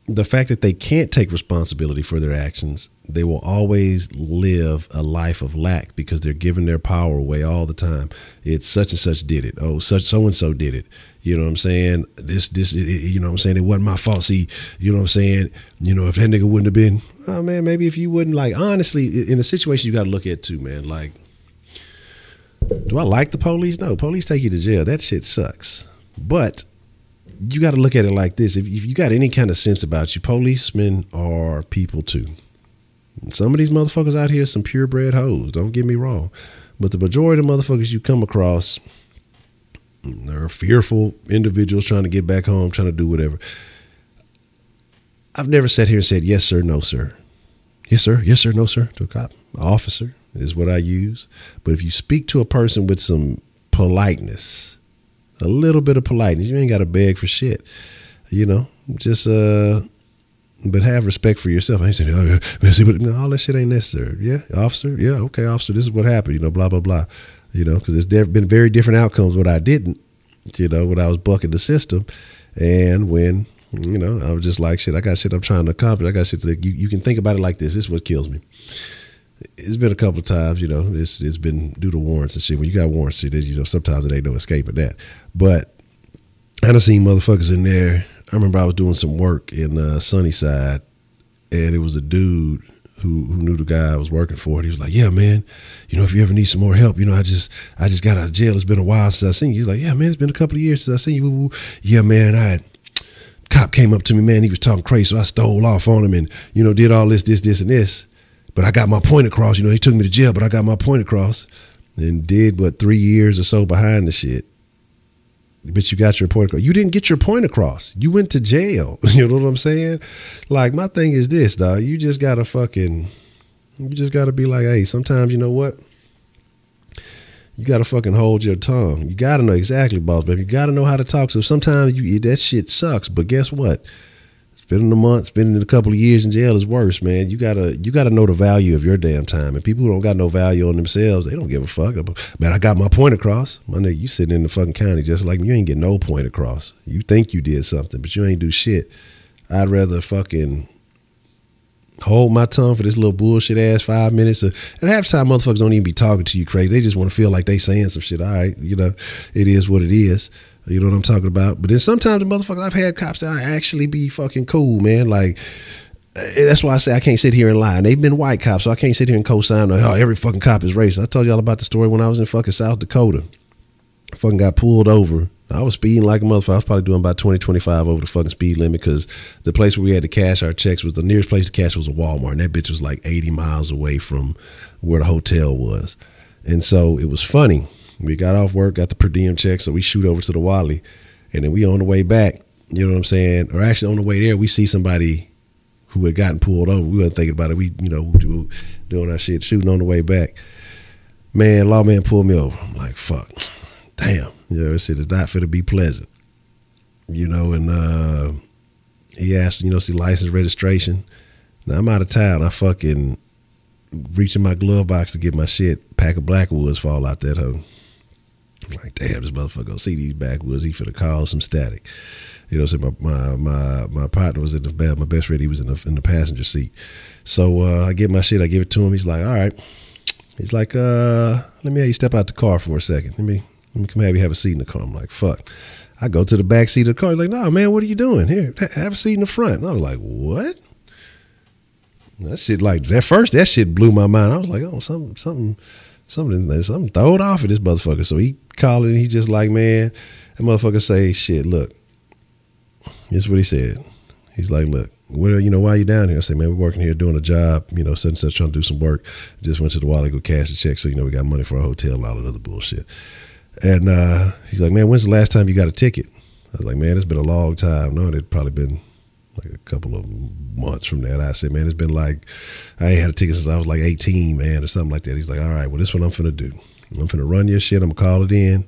The fact that they can't take responsibility for their actions, they will always live a life of lack because they're giving their power away all the time. It's such and such did it. Oh, such so and so did it. You know what I'm saying? You know what I'm saying? It wasn't my fault. See, you know what I'm saying? You know, if that nigga wouldn't have been, oh man, maybe if you wouldn't, like, honestly, in a situation you got to look at too, man. Like, do I like the police? No, police take you to jail. That shit sucks. But you got to look at it like this. If you got any kind of sense about you, policemen are people too. And some of these motherfuckers out here are some purebred hoes. Don't get me wrong. But the majority of the motherfuckers you come across, they're fearful individuals trying to get back home, trying to do whatever. I've never sat here and said, yes, sir, no, sir. Yes, sir. Yes, sir. No, sir. To a cop. Officer is what I use. But if you speak to a person with some politeness, a little bit of politeness, you ain't got to beg for shit, you know, just, but have respect for yourself. I ain't saying, oh, but no, all that shit ain't necessary. Yeah, officer. Yeah, okay, officer, this is what happened, you know, blah, blah, blah, you know, because there's been very different outcomes when I didn't, you know, when I was bucking the system and when, you know, I was just like, shit, I got shit I'm trying to accomplish. I got shit that you can think about it like this. This is what kills me. It's been a couple of times, you know, it's been due to warrants and shit. When you got warrants, you know, sometimes there ain't no escaping that. But I done seen motherfuckers in there. I remember I was doing some work in Sunnyside, and it was a dude who knew the guy I was working for. And he was like, yeah, man, you know, if you ever need some more help, you know, I just got out of jail. It's been a while since I seen you. He's like, yeah, man, it's been a couple of years since I seen you. Yeah, man, cop came up to me, man. He was talking crazy, so I stole off on him and, you know, did all this, and this. But I got my point across. You know, he took me to jail, but I got my point across. And did, 3 years or so behind the shit. But you got your point across. You didn't get your point across. You went to jail. You know what I'm saying? Like, my thing is this, dog. You just got to be like, hey, sometimes, you know what? You got to fucking hold your tongue. You got to know exactly, boss, baby. You got to know how to talk. So sometimes that shit sucks. But guess what? Spending a month, spending a couple of years in jail is worse, man. You gotta know the value of your damn time. And people who don't got no value on themselves, they don't give a fuck. Man, I got my point across. My nigga, you sitting in the fucking county just like me. You ain't get no point across. You think you did something, but you ain't do shit. I'd rather fucking hold my tongue for this little bullshit ass 5 minutes. And half the time motherfuckers don't even be talking to you crazy. They just want to feel like they saying some shit. All right, you know, it is what it is. You know what I'm talking about? But then sometimes the motherfuckers, I've had cops that actually be fucking cool, man. Like, that's why I say I can't sit here and lie. And they've been white cops, so I can't sit here and co-sign, oh, every fucking cop is racist. I told y'all about the story when I was in fucking South Dakota. I fucking got pulled over. I was speeding like a motherfucker. I was probably doing about 20, 25 over the fucking speed limit because the place where we had to cash our checks was the nearest place to cash was a Walmart. And that bitch was like 80 miles away from where the hotel was. And so it was funny. We got off work, got the per diem check, so we shoot over to the Wally. And then we on the way back, you know what I'm saying? Or actually on the way there, we see somebody who had gotten pulled over. We wasn't thinking about it. We, you know, doing our shit, shooting on the way back. Man, lawman pulled me over. I'm like, fuck, damn. You know, this shit is not finna be pleasant. You know, and he asked, you know, see license registration. Now I'm out of town. I fucking reach in my glove box to get my shit. Pack of Blackwoods fall out that hoe. I'm like, damn, this motherfucker gonna see these backwoods. He finna cause some static. You know, so my partner was in the bed. My best friend, he was in the passenger seat. So I get my shit. I give it to him. He's like, all right. He's like, let me have you step out the car for a second. Let me come have you have a seat in the car. I'm like, fuck. I go to the back seat of the car. He's like, no, man, what are you doing? Here, have a seat in the front. And I was like, what? That shit, like, that shit blew my mind. I was like, oh, something throwed off of this motherfucker. So he called and he just like, man, that motherfucker say, shit, look, this is what he said. He's like, look, you know, why are you down here? I say, man, we're working here doing a job, you know, such and such, trying to do some work. Just went to the Wally, go cash the check. So, you know, we got money for a hotel and all that other bullshit. And he's like, man, when's the last time you got a ticket? I was like, man, it's been a long time. No, it'd probably been like a couple of months from that. I said, man, it's been like, I ain't had a ticket since I was like 18, man, or something like that. He's like, all right, well, this is what I'm finna do. I'm finna run your shit. I'm gonna call it in.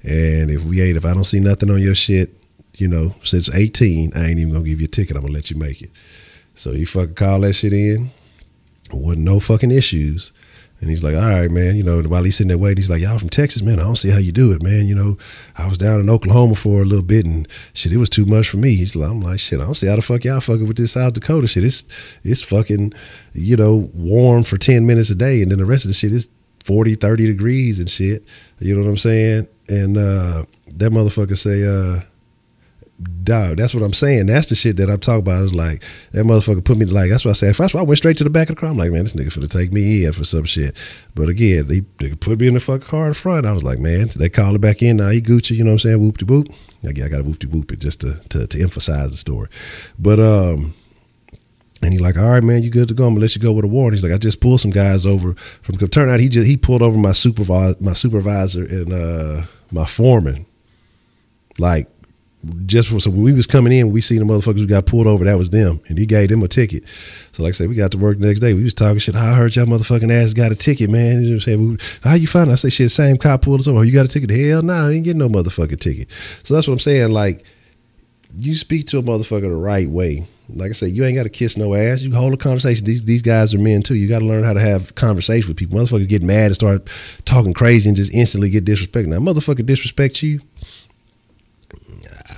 And if I don't see nothing on your shit, you know, since 18, I ain't even gonna give you a ticket. I'm gonna let you make it. So he fucking called that shit in. Wasn't no fucking issues. And he's like, all right, man, you know, while he's sitting there waiting, he's like, y'all from Texas, man, I don't see how you do it, man. You know, I was down in Oklahoma for a little bit and shit, it was too much for me. I'm like, shit, I don't see how the fuck y'all fucking with this South Dakota shit. It's fucking, you know, warm for 10 minutes a day. And then the rest of the shit is 40, 30 degrees and shit. You know what I'm saying? And that motherfucker say, dog, that's what I'm saying. That's the shit that I'm talking about. It's like, that motherfucker put me, like, that's what I said. First of all, I went straight to the back of the car. I'm like, man, this nigga finna take me in for some shit. But again, they put me in the fucking car in front. I was like, man, they call it back in. Now he Gucci, you know what I'm saying? Whoop-de-whoop. I got to whoop-de-whoop it just to emphasize the story. But, and he like, all right, man, you good to go. I'm gonna let you go with a warrant. He's like, I just pulled some guys over from, turn out he pulled over my supervisor and my foreman. Like, so when we was coming in, we seen the motherfuckers who got pulled over, that was them. And he gave them a ticket. So like I said, we got to work the next day. We was talking shit. I heard y'all motherfucking ass got a ticket, man. You know what I'm saying? How you find it? I say, shit, same cop pulled us over. Oh, you got a ticket? Hell no, I ain't getting no motherfucking ticket. So that's what I'm saying. Like, you speak to a motherfucker the right way. Like I said, you ain't got to kiss no ass. You hold a conversation. These guys are men too. You got to learn how to have conversation with people. Motherfuckers get mad and start talking crazy and just instantly get disrespected. Now, motherfucker disrespect you.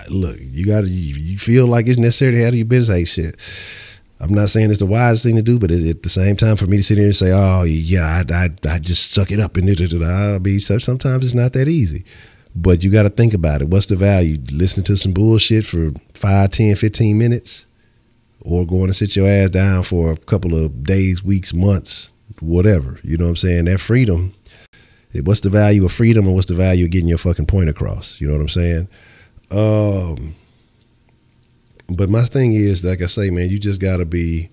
Look, you feel like it's necessary to handle your business. Hey, shit. I'm not saying it's the wisest thing to do, but at the same time, for me to sit here and say, oh, yeah, I just suck it up. And sometimes it's not that easy. But you got to think about it. What's the value? Listening to some bullshit for 5, 10, 15 minutes? Or going to sit your ass down for a couple of days, weeks, months, whatever. You know what I'm saying? That freedom, what's the value of freedom and what's the value of getting your fucking point across? You know what I'm saying? But my thing is, like I say, man, you just gotta be.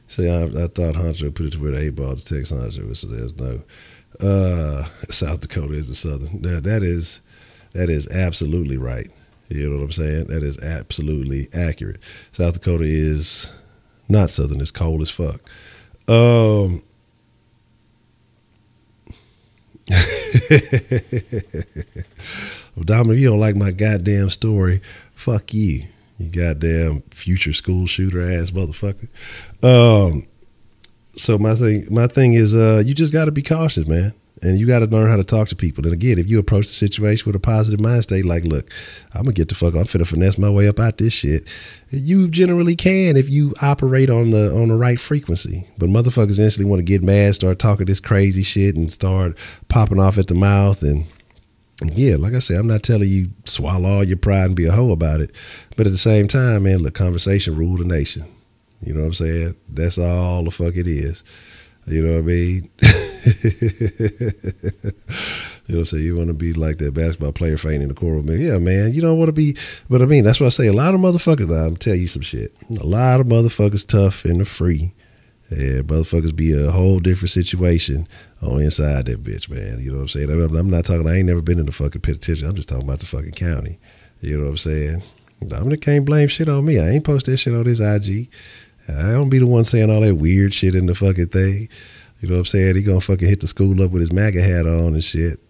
See, I thought Honcho put it to where the 8-ball to text Honcho, so there's no. South Dakota is the Southern. That is absolutely right. You know what I'm saying? That is absolutely accurate. South Dakota is not Southern. It's cold as fuck. Well, Dominic, you don't like my goddamn story. Fuck you. You goddamn future school shooter ass motherfucker. So my thing is, you just got to be cautious, man. And you got to learn how to talk to people. And again, if you approach the situation with a positive mind state, like, look, I'm going to get the fuck, I'm finna finesse my way up out this shit. You generally can if you operate on the right frequency. But motherfuckers instantly want to get mad, start talking this crazy shit and start popping off at the mouth. And yeah, like I said, I'm not telling you swallow all your pride and be a hoe about it. But at the same time, man, look, conversation rule the nation. You know what I'm saying? That's all the fuck it is. You know what I mean? You know, so you want to be like that basketball player fainting in the courtroom. Yeah, man, you don't want to be. But I mean, that's what I say. A lot of motherfuckers, I'm tell you some shit. A lot of motherfuckers tough and the free. Yeah, motherfuckers be a whole different situation on inside that bitch, man. You know what I'm saying? I'm not talking, I ain't never been in the fucking penitentiary. I'm just talking about the fucking county. You know what I'm saying? Dominic can't blame shit on me. I ain't post that shit on his IG. I don't be the one saying all that weird shit in the fucking thing. You know what I'm saying? He gonna fucking hit the school up with his MAGA hat on and shit.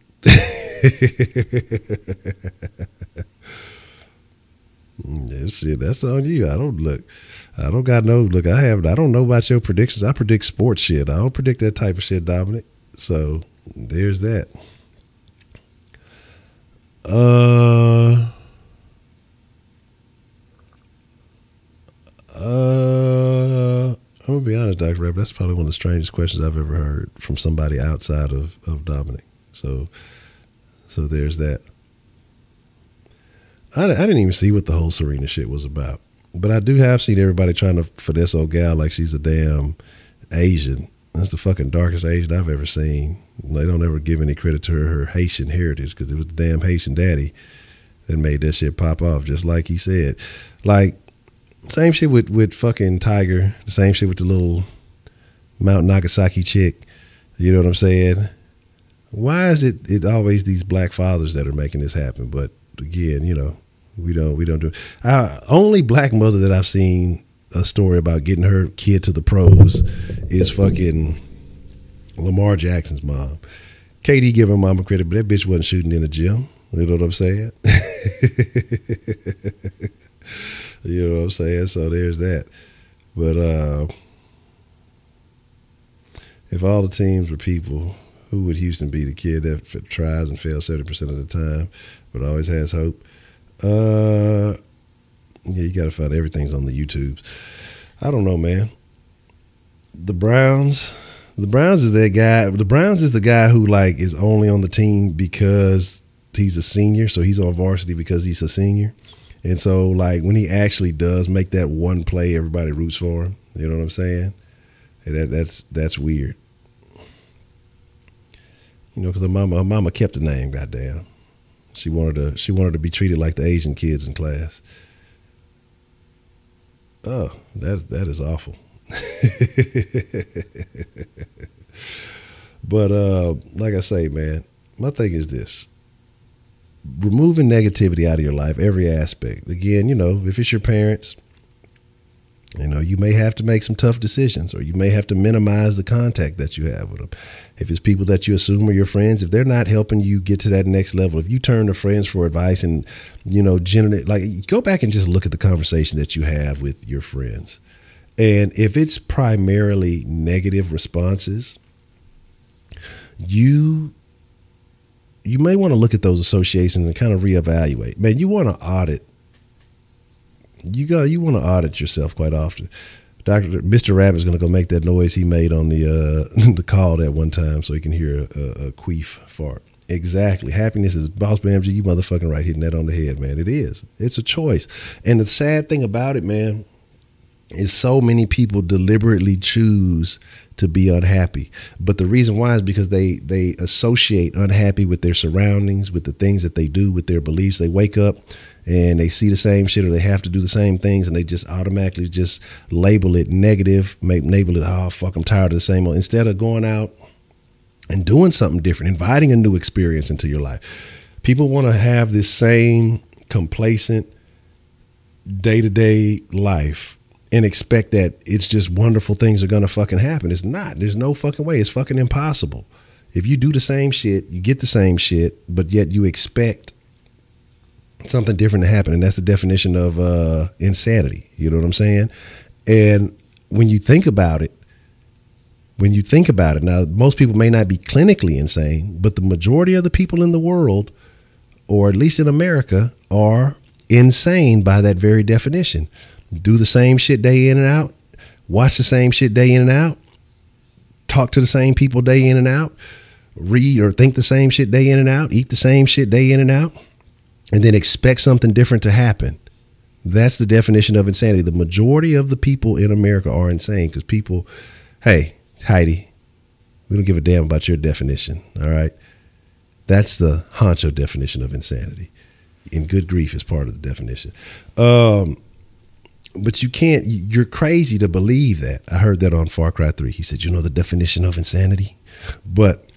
Yeah, shit, that's on you. I don't know about your predictions. I predict sports shit. I don't predict that type of shit, Dominic. So there's that. I'm gonna be honest, Dr. Rapp, that's probably one of the strangest questions I've ever heard from somebody outside of Dominic. So there's that. I didn't even see what the whole Serena shit was about. But I do have seen everybody trying to finesse old gal like she's a damn Asian. That's the fucking darkest Asian I've ever seen. They don't ever give any credit to her Haitian heritage because it was the damn Haitian daddy that made that shit pop off, just like he said. Like, same shit with fucking Tiger. The same shit with the little Mount Nagasaki chick. You know what I'm saying? Why is it always these black fathers that are making this happen? But again, you know, we don't do it. Only black mother that I've seen a story about getting her kid to the pros is fucking Lamar Jackson's mom. KD give her mama credit, but that bitch wasn't shooting in the gym. You know what I'm saying? You know what I'm saying? So there's that. But If all the teams were people, who would Houston be? The kid that tries and fails 70% of the time, but always has hope. Yeah, you got to find everything's on the YouTubes. I don't know, man. The Browns is that guy. The Browns is the guy who like is only on the team because he's a senior, so he's on varsity because he's a senior. And so like when he actually does make that one play, everybody roots for him. You know what I'm saying? And that's weird. You know, because her mama kept the name. Goddamn, she wanted to be treated like the Asian kids in class. Oh, that is awful. But like I say, man, my thing is this: removing negativity out of your life, every aspect. Again, you know, if it's your parents, you know, you may have to make some tough decisions, or you may have to minimize the contact that you have with them. If it's people that you assume are your friends, if they're not helping you get to that next level, if you turn to friends for advice and, you know, generally, like, go back and just look at the conversation that you have with your friends. And if it's primarily negative responses, you may want to look at those associations and kind of reevaluate. Man, you want to audit. You want to audit yourself quite often. Mr. Rabbit's going to go make that noise he made on the the call that one time so he can hear a queef fart. Exactly. Happiness is, Boss BMG, you motherfucking right, hitting that on the head, man. It is. It's a choice. And the sad thing about it, man, is so many people deliberately choose to be unhappy. But the reason why is because they associate unhappy with their surroundings, with the things that they do, with their beliefs. They wake up and they see the same shit, or they have to do the same things, and they just automatically just label it negative, label it, oh, fuck, I'm tired of the same old, instead of going out and doing something different, inviting a new experience into your life. People want to have this same complacent day-to-day life and expect that it's just wonderful things are going to fucking happen. It's not. There's no fucking way. It's fucking impossible. If you do the same shit, you get the same shit, but yet you expect something different to happen. And that's the definition of insanity. You know what I'm saying? And when you think about it, now, most people may not be clinically insane, but the majority of the people in the world, or at least in America, are insane by that very definition. Do the same shit day in and out, watch the same shit day in and out, talk to the same people day in and out, read or think the same shit day in and out, eat the same shit day in and out, and then expect something different to happen. That's the definition of insanity. The majority of the people in America are insane because people, hey, Heidi, we don't give a damn about your definition, all right? That's the Honcho definition of insanity. And good grief is part of the definition. But you can't, you're crazy to believe that. I heard that on Far Cry 3. He said, you know the definition of insanity? But,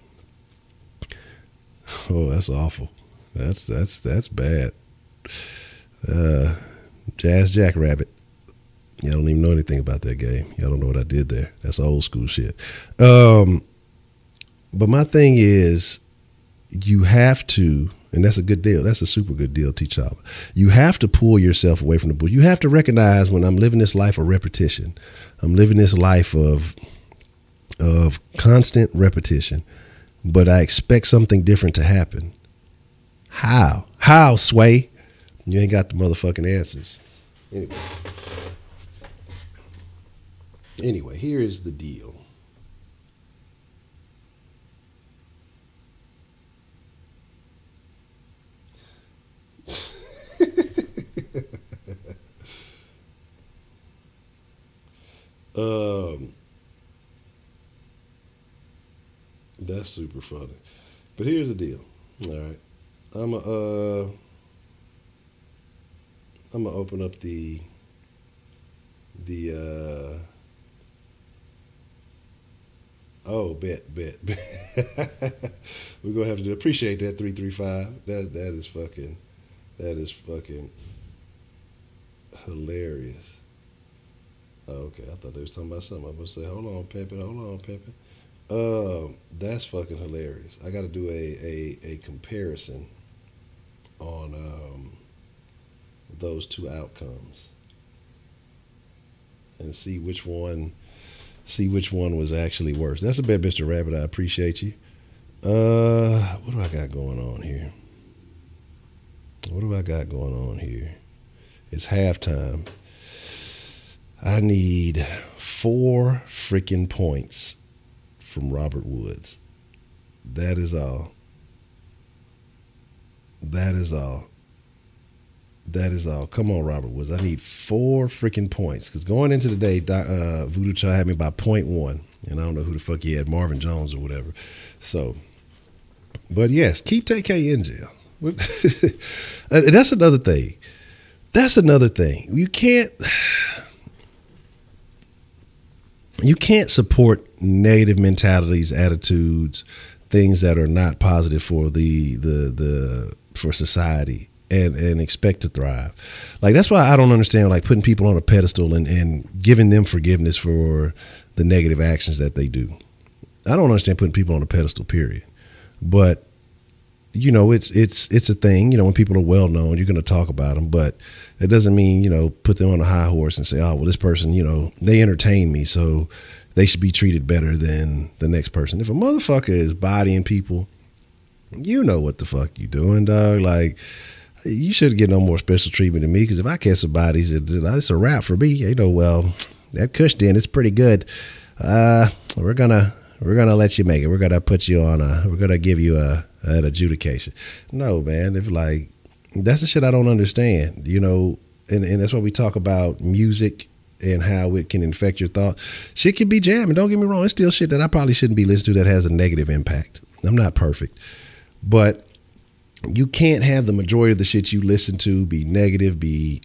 oh, that's awful. That's bad. Jazz Jackrabbit. Y'all don't even know anything about that game. Y'all don't know what I did there. That's old school shit. But my thing is, you have to, and that's a good deal. That's a super good deal, T'Challa. You have to pull yourself away from the bush. You have to recognize when I'm living this life of repetition. I'm living this life of constant repetition, but I expect something different to happen. How? How, Sway? You ain't got the motherfucking answers. Anyway, here is the deal. That's super funny. But here's the deal. All right. I'm gonna open up the bet. We're gonna have to appreciate that 335. That is fucking hilarious. Oh, okay, I thought they was talking about something. I was gonna say, hold on, Pimpin'. That's fucking hilarious. I got to do a comparison on those two outcomes and see which one See which one was actually worse. That's a bet, Mr. Rabbit. I appreciate you. What do I got going on here? It's halftime. I need 4 freaking points from Robert Woods. That is all. Come on, Robert Woods. I need 4 freaking points. Because going into the day, Voodoo Child had me by 0.1. And I don't know who the fuck he had, Marvin Jones or whatever. So, but yes, keep TK in jail. That's another thing. You can't support negative mentalities, attitudes, things that are not positive for for society and expect to thrive. Like, that's why I don't understand, like, putting people on a pedestal and giving them forgiveness for the negative actions that they do. I don't understand putting people on a pedestal, period. But you know, it's a thing. You know, when people are well known, you're going to talk about them, but it doesn't mean, you know, put them on a high horse and say, oh, well, this person, you know, they entertain me, so they should be treated better than the next person. If a motherfucker is bodying people, you know what the fuck you doing, dog. Like, you shouldn't get no more special treatment than me, because if I catch some bodies, it's a wrap for me. You know, well, that Kush Den, it's pretty good. We're gonna let you make it. We're gonna put you on we're gonna give you an adjudication. No, man. If, like, that's the shit I don't understand, you know, and that's why we talk about music and how it can infect your thought. Shit can be jamming. Don't get me wrong. It's still shit that I probably shouldn't be listening to that has a negative impact. I'm not perfect, but you can't have the majority of the shit you listen to be negative, be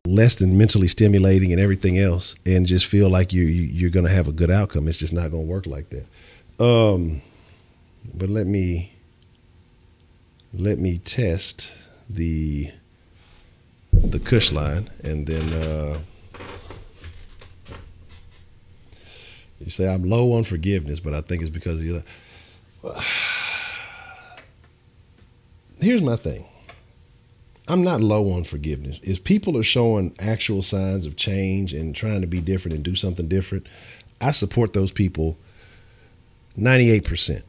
less than mentally stimulating and everything else, and just feel like you're going to have a good outcome. It's just not going to work like that. But let me test the Kush line, and then you say I'm low on forgiveness, but I think it's because you. Here's my thing. I'm not low on forgiveness. If people are showing actual signs of change and trying to be different and do something different, I support those people 98%.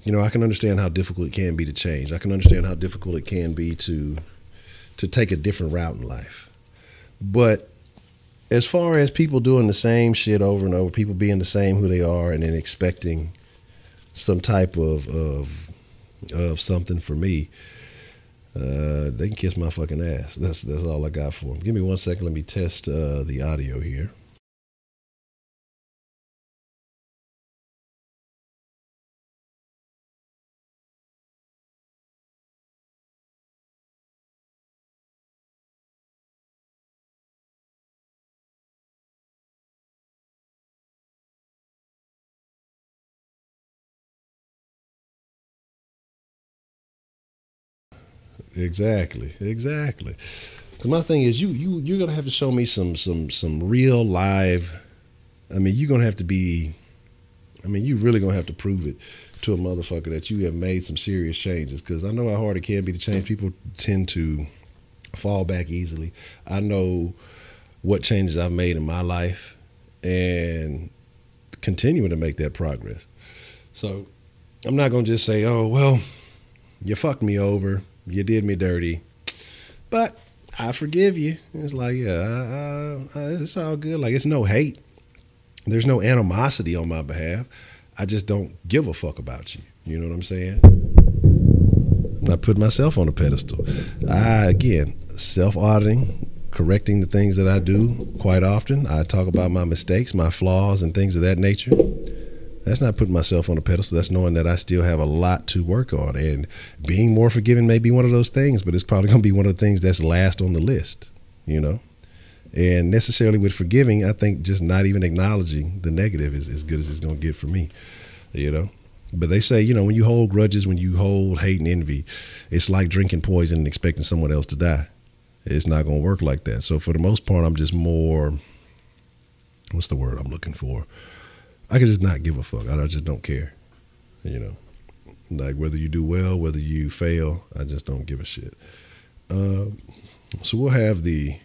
You know, I can understand how difficult it can be to change. I can understand how difficult it can be to take a different route in life. But as far as people doing the same shit over and over, people being the same who they are and then expecting some type of something for me, they can kiss my fucking ass. That's all I got for them. Give me 1 second. Let me test the audio here. Exactly. Because my thing is, you're gonna have to show me some real live. I mean, you're gonna have to be. I mean, you really gonna have to prove it to a motherfucker that you have made some serious changes. Because I know how hard it can be to change. People tend to fall back easily. I know what changes I've made in my life, and continuing to make that progress. So I'm not gonna just say, oh well, you fucked me over. You did me dirty, but I forgive you. It's like, yeah, it's all good. Like, it's no hate. There's no animosity on my behalf. I just don't give a fuck about you. You know what I'm saying? I'm not putting myself on a pedestal. Again, self-auditing, correcting the things that I do quite often. I talk about my mistakes, my flaws, and things of that nature. That's not putting myself on a pedestal. That's knowing that I still have a lot to work on. And being more forgiving may be one of those things, but it's probably going to be one of the things that's last on the list, you know? And necessarily with forgiving, I think just not even acknowledging the negative is as good as it's going to get for me, you know? But they say, you know, when you hold grudges, when you hold hate and envy, it's like drinking poison and expecting someone else to die. It's not going to work like that. So for the most part, I'm just more, what's the word I'm looking for? I can just not give a fuck. I just don't care, you know, like whether you do well, whether you fail, I just don't give a shit. So we'll have the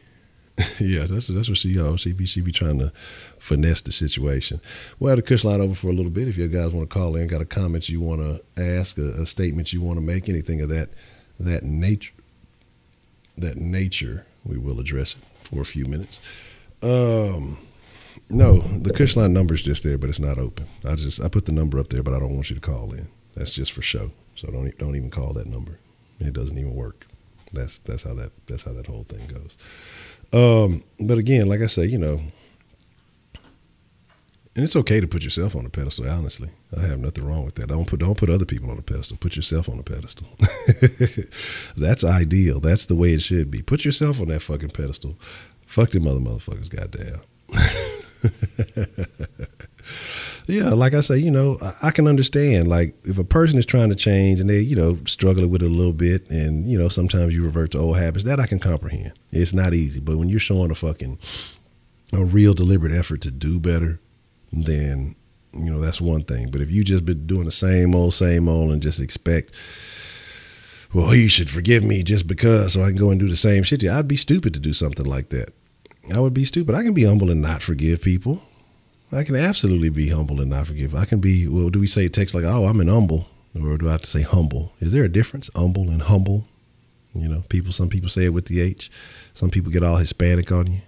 Yeah, that's what she be trying to finesse the situation. We'll have the Kush line over for a little bit. If you guys want to call in, got a comment you want to ask, a statement you want to make, anything of that nature, we will address it for a few minutes. No, the Kush line number is just there, but it's not open. I put the number up there, but I don't want you to call in. That's just for show. So don't even call that number. It doesn't even work. That's how that whole thing goes. But again, like I say, and it's okay to put yourself on a pedestal. Honestly, I have nothing wrong with that. Don't put other people on a pedestal. Put yourself on a pedestal. That's ideal. That's the way it should be. Put yourself on that fucking pedestal. Fuck them other motherfuckers. Goddamn. Yeah, like I say, I can understand, like, if a person is trying to change and they, struggling with it a little bit, and, sometimes you revert to old habits, that I can comprehend. It's not easy. But when you're showing a real deliberate effort to do better, then, that's one thing. But if you just been doing the same old, and just expect, well, you should forgive me just because so I can go and do the same shit, I'd be stupid to do something like that. I would be stupid. I can be humble and not forgive people. I can absolutely be humble and not forgive. I can be, well, do we say text like, oh, I'm an humble, or do I have to say humble? Is there a difference? Humble and humble? Some people say it with the H. Some people get all Hispanic on you.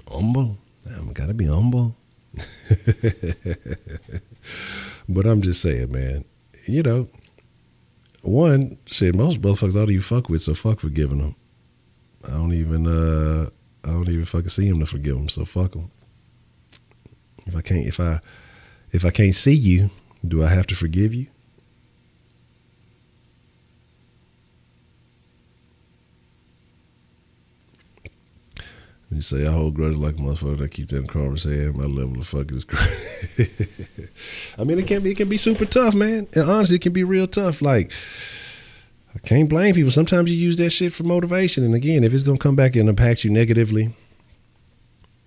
Humble? I'm gotta be humble. But I'm just saying, man, one, shit, most motherfuckers don't even fuck with, so fuck forgiving them. I don't even fucking see him to forgive them, so fuck them. If I can't see you, do I have to forgive you? You say I hold grudges like a motherfucker. I keep that in conversation. My level of fucking is crazy. I mean, it can be super tough, man. And honestly, it can be real tough. Like, I can't blame people. Sometimes you use that shit for motivation. And again, if it's gonna come back and impact you negatively,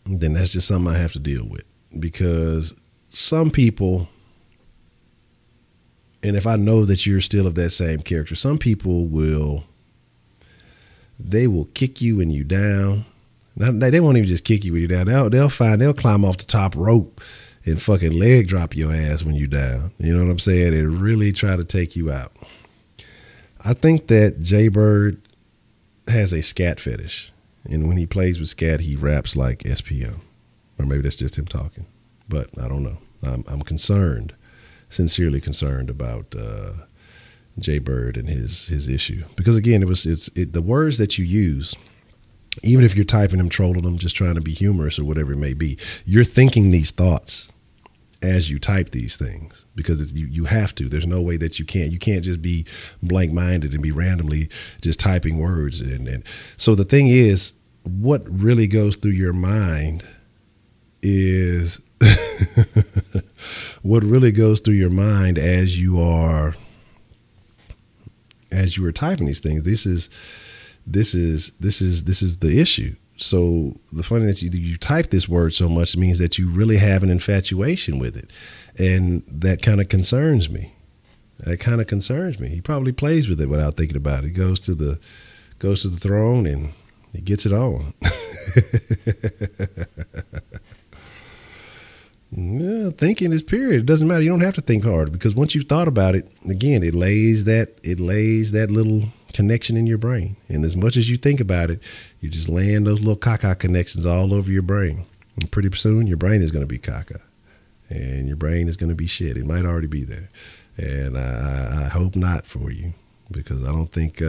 then that's just something I have to deal with. Because some people, and if I know that you're still of that same character, some people will kick you when you down. They won't even just kick you when you're down. They'll climb off the top rope and fucking leg drop your ass when you're down. You know what I'm saying? And really try to take you out. I think that Jay Bird has a scat fetish. And when he plays with scat, he raps like SPM. Or maybe that's just him talking. But I don't know. I'm concerned, sincerely concerned about Jay Bird and his issue. Because again, the words that you use, even if you're typing them, trolling them, just trying to be humorous or whatever it may be, you're thinking these thoughts as you type these things, because you have to. There's no way that you can't. You can't just be blank-minded and be randomly just typing words. And so the thing is, what really goes through your mind is what really goes through your mind as you are typing these things. This is the issue. So the funny that you type this word so much means that you really have an infatuation with it. And that kind of concerns me. He probably plays with it without thinking about it. He goes to the throne and he gets it on. Yeah, thinking is period. It doesn't matter. You don't have to think hard, because once you've thought about it, again, it lays that little connection in your brain. And as much as you think about it, you're just laying those little caca connections all over your brain. And pretty soon your brain is going to be caca, and your brain is going to be shit. It might already be there. And I hope not for you, because I don't think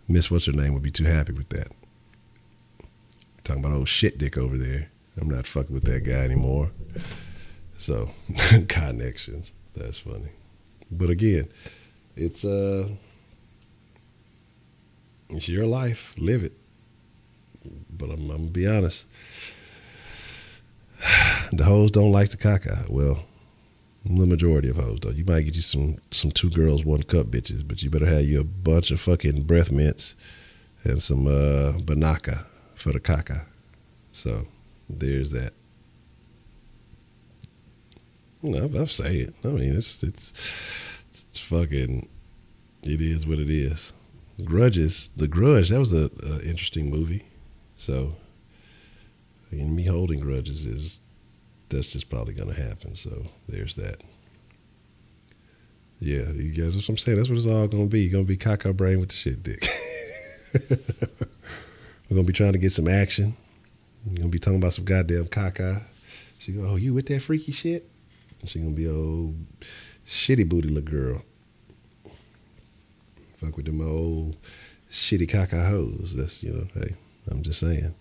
Miss What's Her Name would be too happy with that. Talking about old shit dick over there. I'm not fucking with that guy anymore. So, connections. That's funny. But again, it's your life. Live it. But I'm going to be honest. The hoes don't like the caca. Well, the majority of hoes, though. You might get you some 2 girls, 1 cup bitches, but you better have you a bunch of fucking breath mints and some banaka for the caca. So, there's that. I'll say it. I mean, it's fucking, it is what it is. The Grudge, that was a interesting movie. So, and me holding grudges that's just probably going to happen. So there's that. Yeah, you guys, that's what I'm saying. That's what it's all going to be. You're going to be caca brain with the shit dick. We're going to be trying to get some action. We're going to be talking about some goddamn caca. She go, oh, you with that freaky shit? And she going to be old shitty booty little girl. Fuck with them old shitty caca hoes. That's, hey, I'm just saying.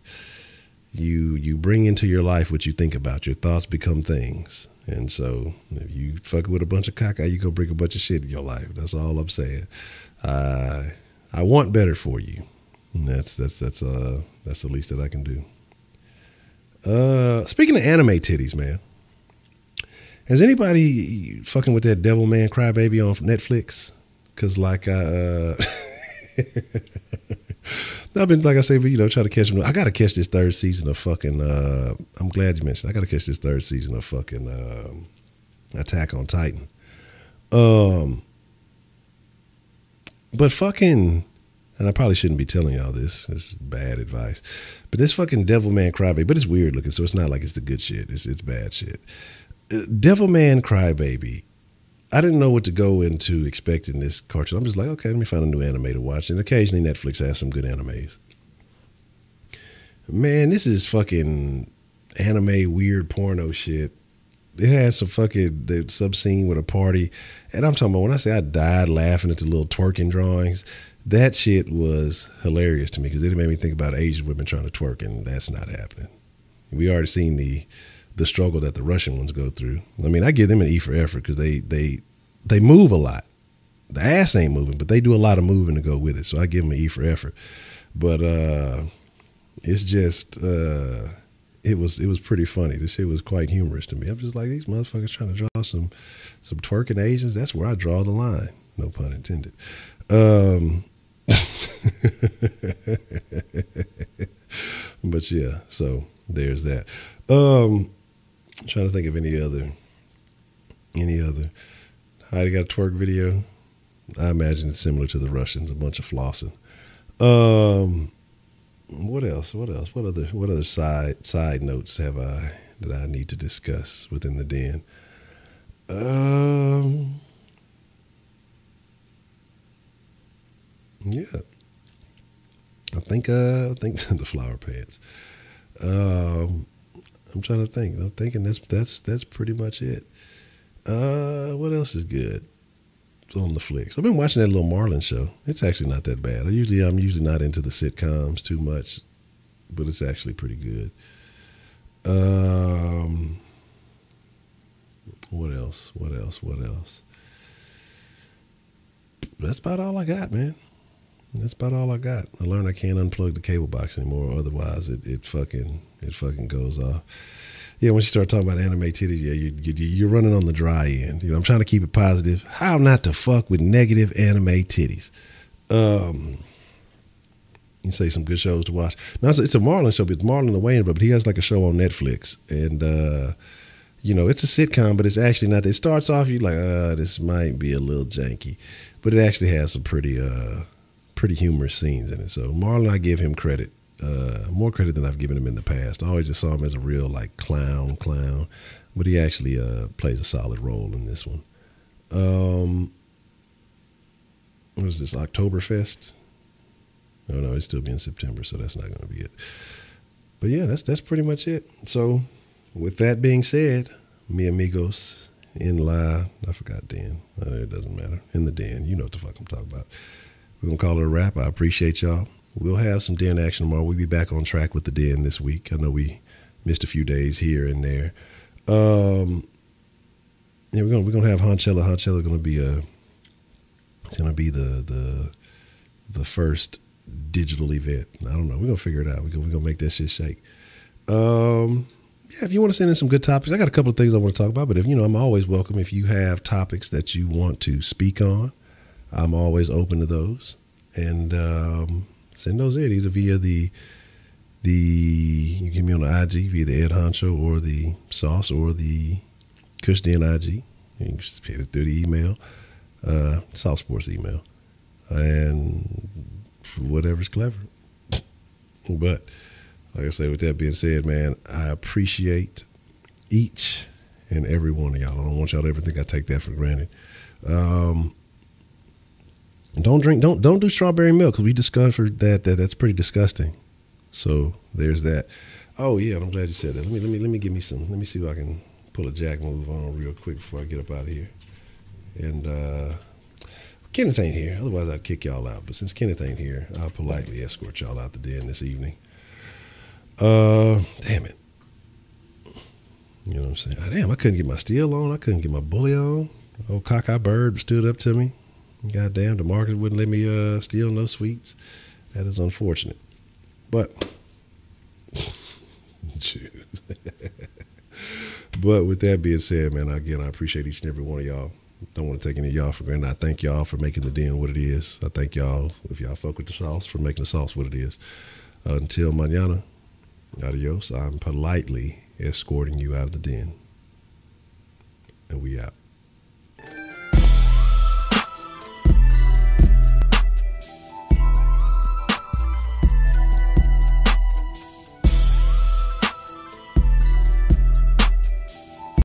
You bring into your life what you think about. Your thoughts become things. And so if you fuck with a bunch of caca, you go bring a bunch of shit in your life. That's all I'm saying. I want better for you. And that's the least that I can do. Speaking of anime titties, man. Has anybody fucking with that Devilman Crybaby on Netflix? Cause like I've been, like I say, trying to catch them. I got to catch this third season of fucking, I'm glad you mentioned, I got to catch this third season of fucking Attack on Titan. But fucking, and I probably shouldn't be telling y'all this. This is bad advice. But this fucking Devilman Crybaby, but it's weird looking, so it's not like it's the good shit. It's bad shit. Devilman Crybaby. I didn't know what to go into expecting this cartoon. I'm just like, okay, let me find a new anime to watch. And occasionally Netflix has some good animes. Man, this is fucking anime weird porno shit. It has some fucking sub scene with a party. And I'm talking about, when I say I died laughing at the little twerking drawings, that shit was hilarious to me because it made me think about Asian women trying to twerk, and that's not happening. We already seen the struggle that the Russian ones go through. I mean, I give them an E for effort because they move a lot. The ass ain't moving, but they do a lot of moving to go with it. So I give them an E for effort. But it's just it was pretty funny. This shit was quite humorous to me. I'm just like, these motherfuckers trying to draw some twerking Asians. That's where I draw the line. No pun intended. But yeah, so there's that. I'm trying to think of any other. Heidi got a twerk video. I imagine it's similar to the Russians, a bunch of flossing. What else? What other side notes that I need to discuss within the den? Yeah. I think the flower pants. I'm trying to think. I'm thinking that's pretty much it. What else is good on the flicks? I've been watching that little Marlon show. It's actually not that bad. I'm usually not into the sitcoms too much, but it's actually pretty good. What else? That's about all I got, man. That's about all I got. I learned I can't unplug the cable box anymore. Otherwise, it fucking goes off. Yeah, once you start talking about anime titties, yeah, you're running on the dry end. I'm trying to keep it positive. How not to fuck with negative anime titties. You say some good shows to watch. Now, it's a Marlon show, but it's Marlon the Wayne, but he has like a show on Netflix. And, it's a sitcom, but it's actually not. It starts off, you're like, this might be a little janky. But it actually has some pretty humorous scenes in it. So Marlon, I give him credit. More credit than I've given him in the past. I always just saw him as a real like clown, but he actually plays a solid role in this one. What is this, Oktoberfest? Oh no, it's still be in September, so that's not going to be it. But yeah, that's pretty much it. So with that being said, mi amigos in la, I forgot den. It doesn't matter. In the den, you know what the fuck I'm talking about. We're going to call it a wrap. I appreciate y'all. We'll have some den action tomorrow. We'll be back on track with the den this week. I know we missed a few days here and there. Yeah, we're gonna have Honcho. Honcho going to be the first digital event. I don't know. We're gonna figure it out. We're gonna make that shit shake. Yeah, if you want to send in some good topics, I got a couple of things I want to talk about. But if I'm always welcome. If you have topics that you want to speak on, I'm always open to those. And send those in either via you can get me on the IG via the Ed Honcho or the Sauce or the Kush Den IG. You can just hit it through the email, Sauce Sports email. and whatever's clever. But like I say, with that being said, man, I appreciate each and every one of y'all. I don't want y'all to ever think I take that for granted. Don't do strawberry milk, because we discovered that's pretty disgusting. So there's that. Oh yeah, I'm glad you said that. Let me give me some. Let me see if I can pull a Jack move on real quick before I get up out of here. And Kenneth ain't here. Otherwise I'd kick y'all out. But since Kenneth ain't here, I'll politely escort y'all out the den this evening. Damn it. You know what I'm saying? Damn, I couldn't get my steel on. I couldn't get my bully on. Old cockeyed bird stood up to me. Goddamn, the market wouldn't let me steal no sweets. That is unfortunate. But, but with that being said, man, again, I appreciate each and every one of y'all. Don't want to take any of y'all for granted. I thank y'all for making the den what it is. I thank y'all, if y'all fuck with the sauce, for making the sauce what it is. Until mañana, adios. I'm politely escorting you out of the den.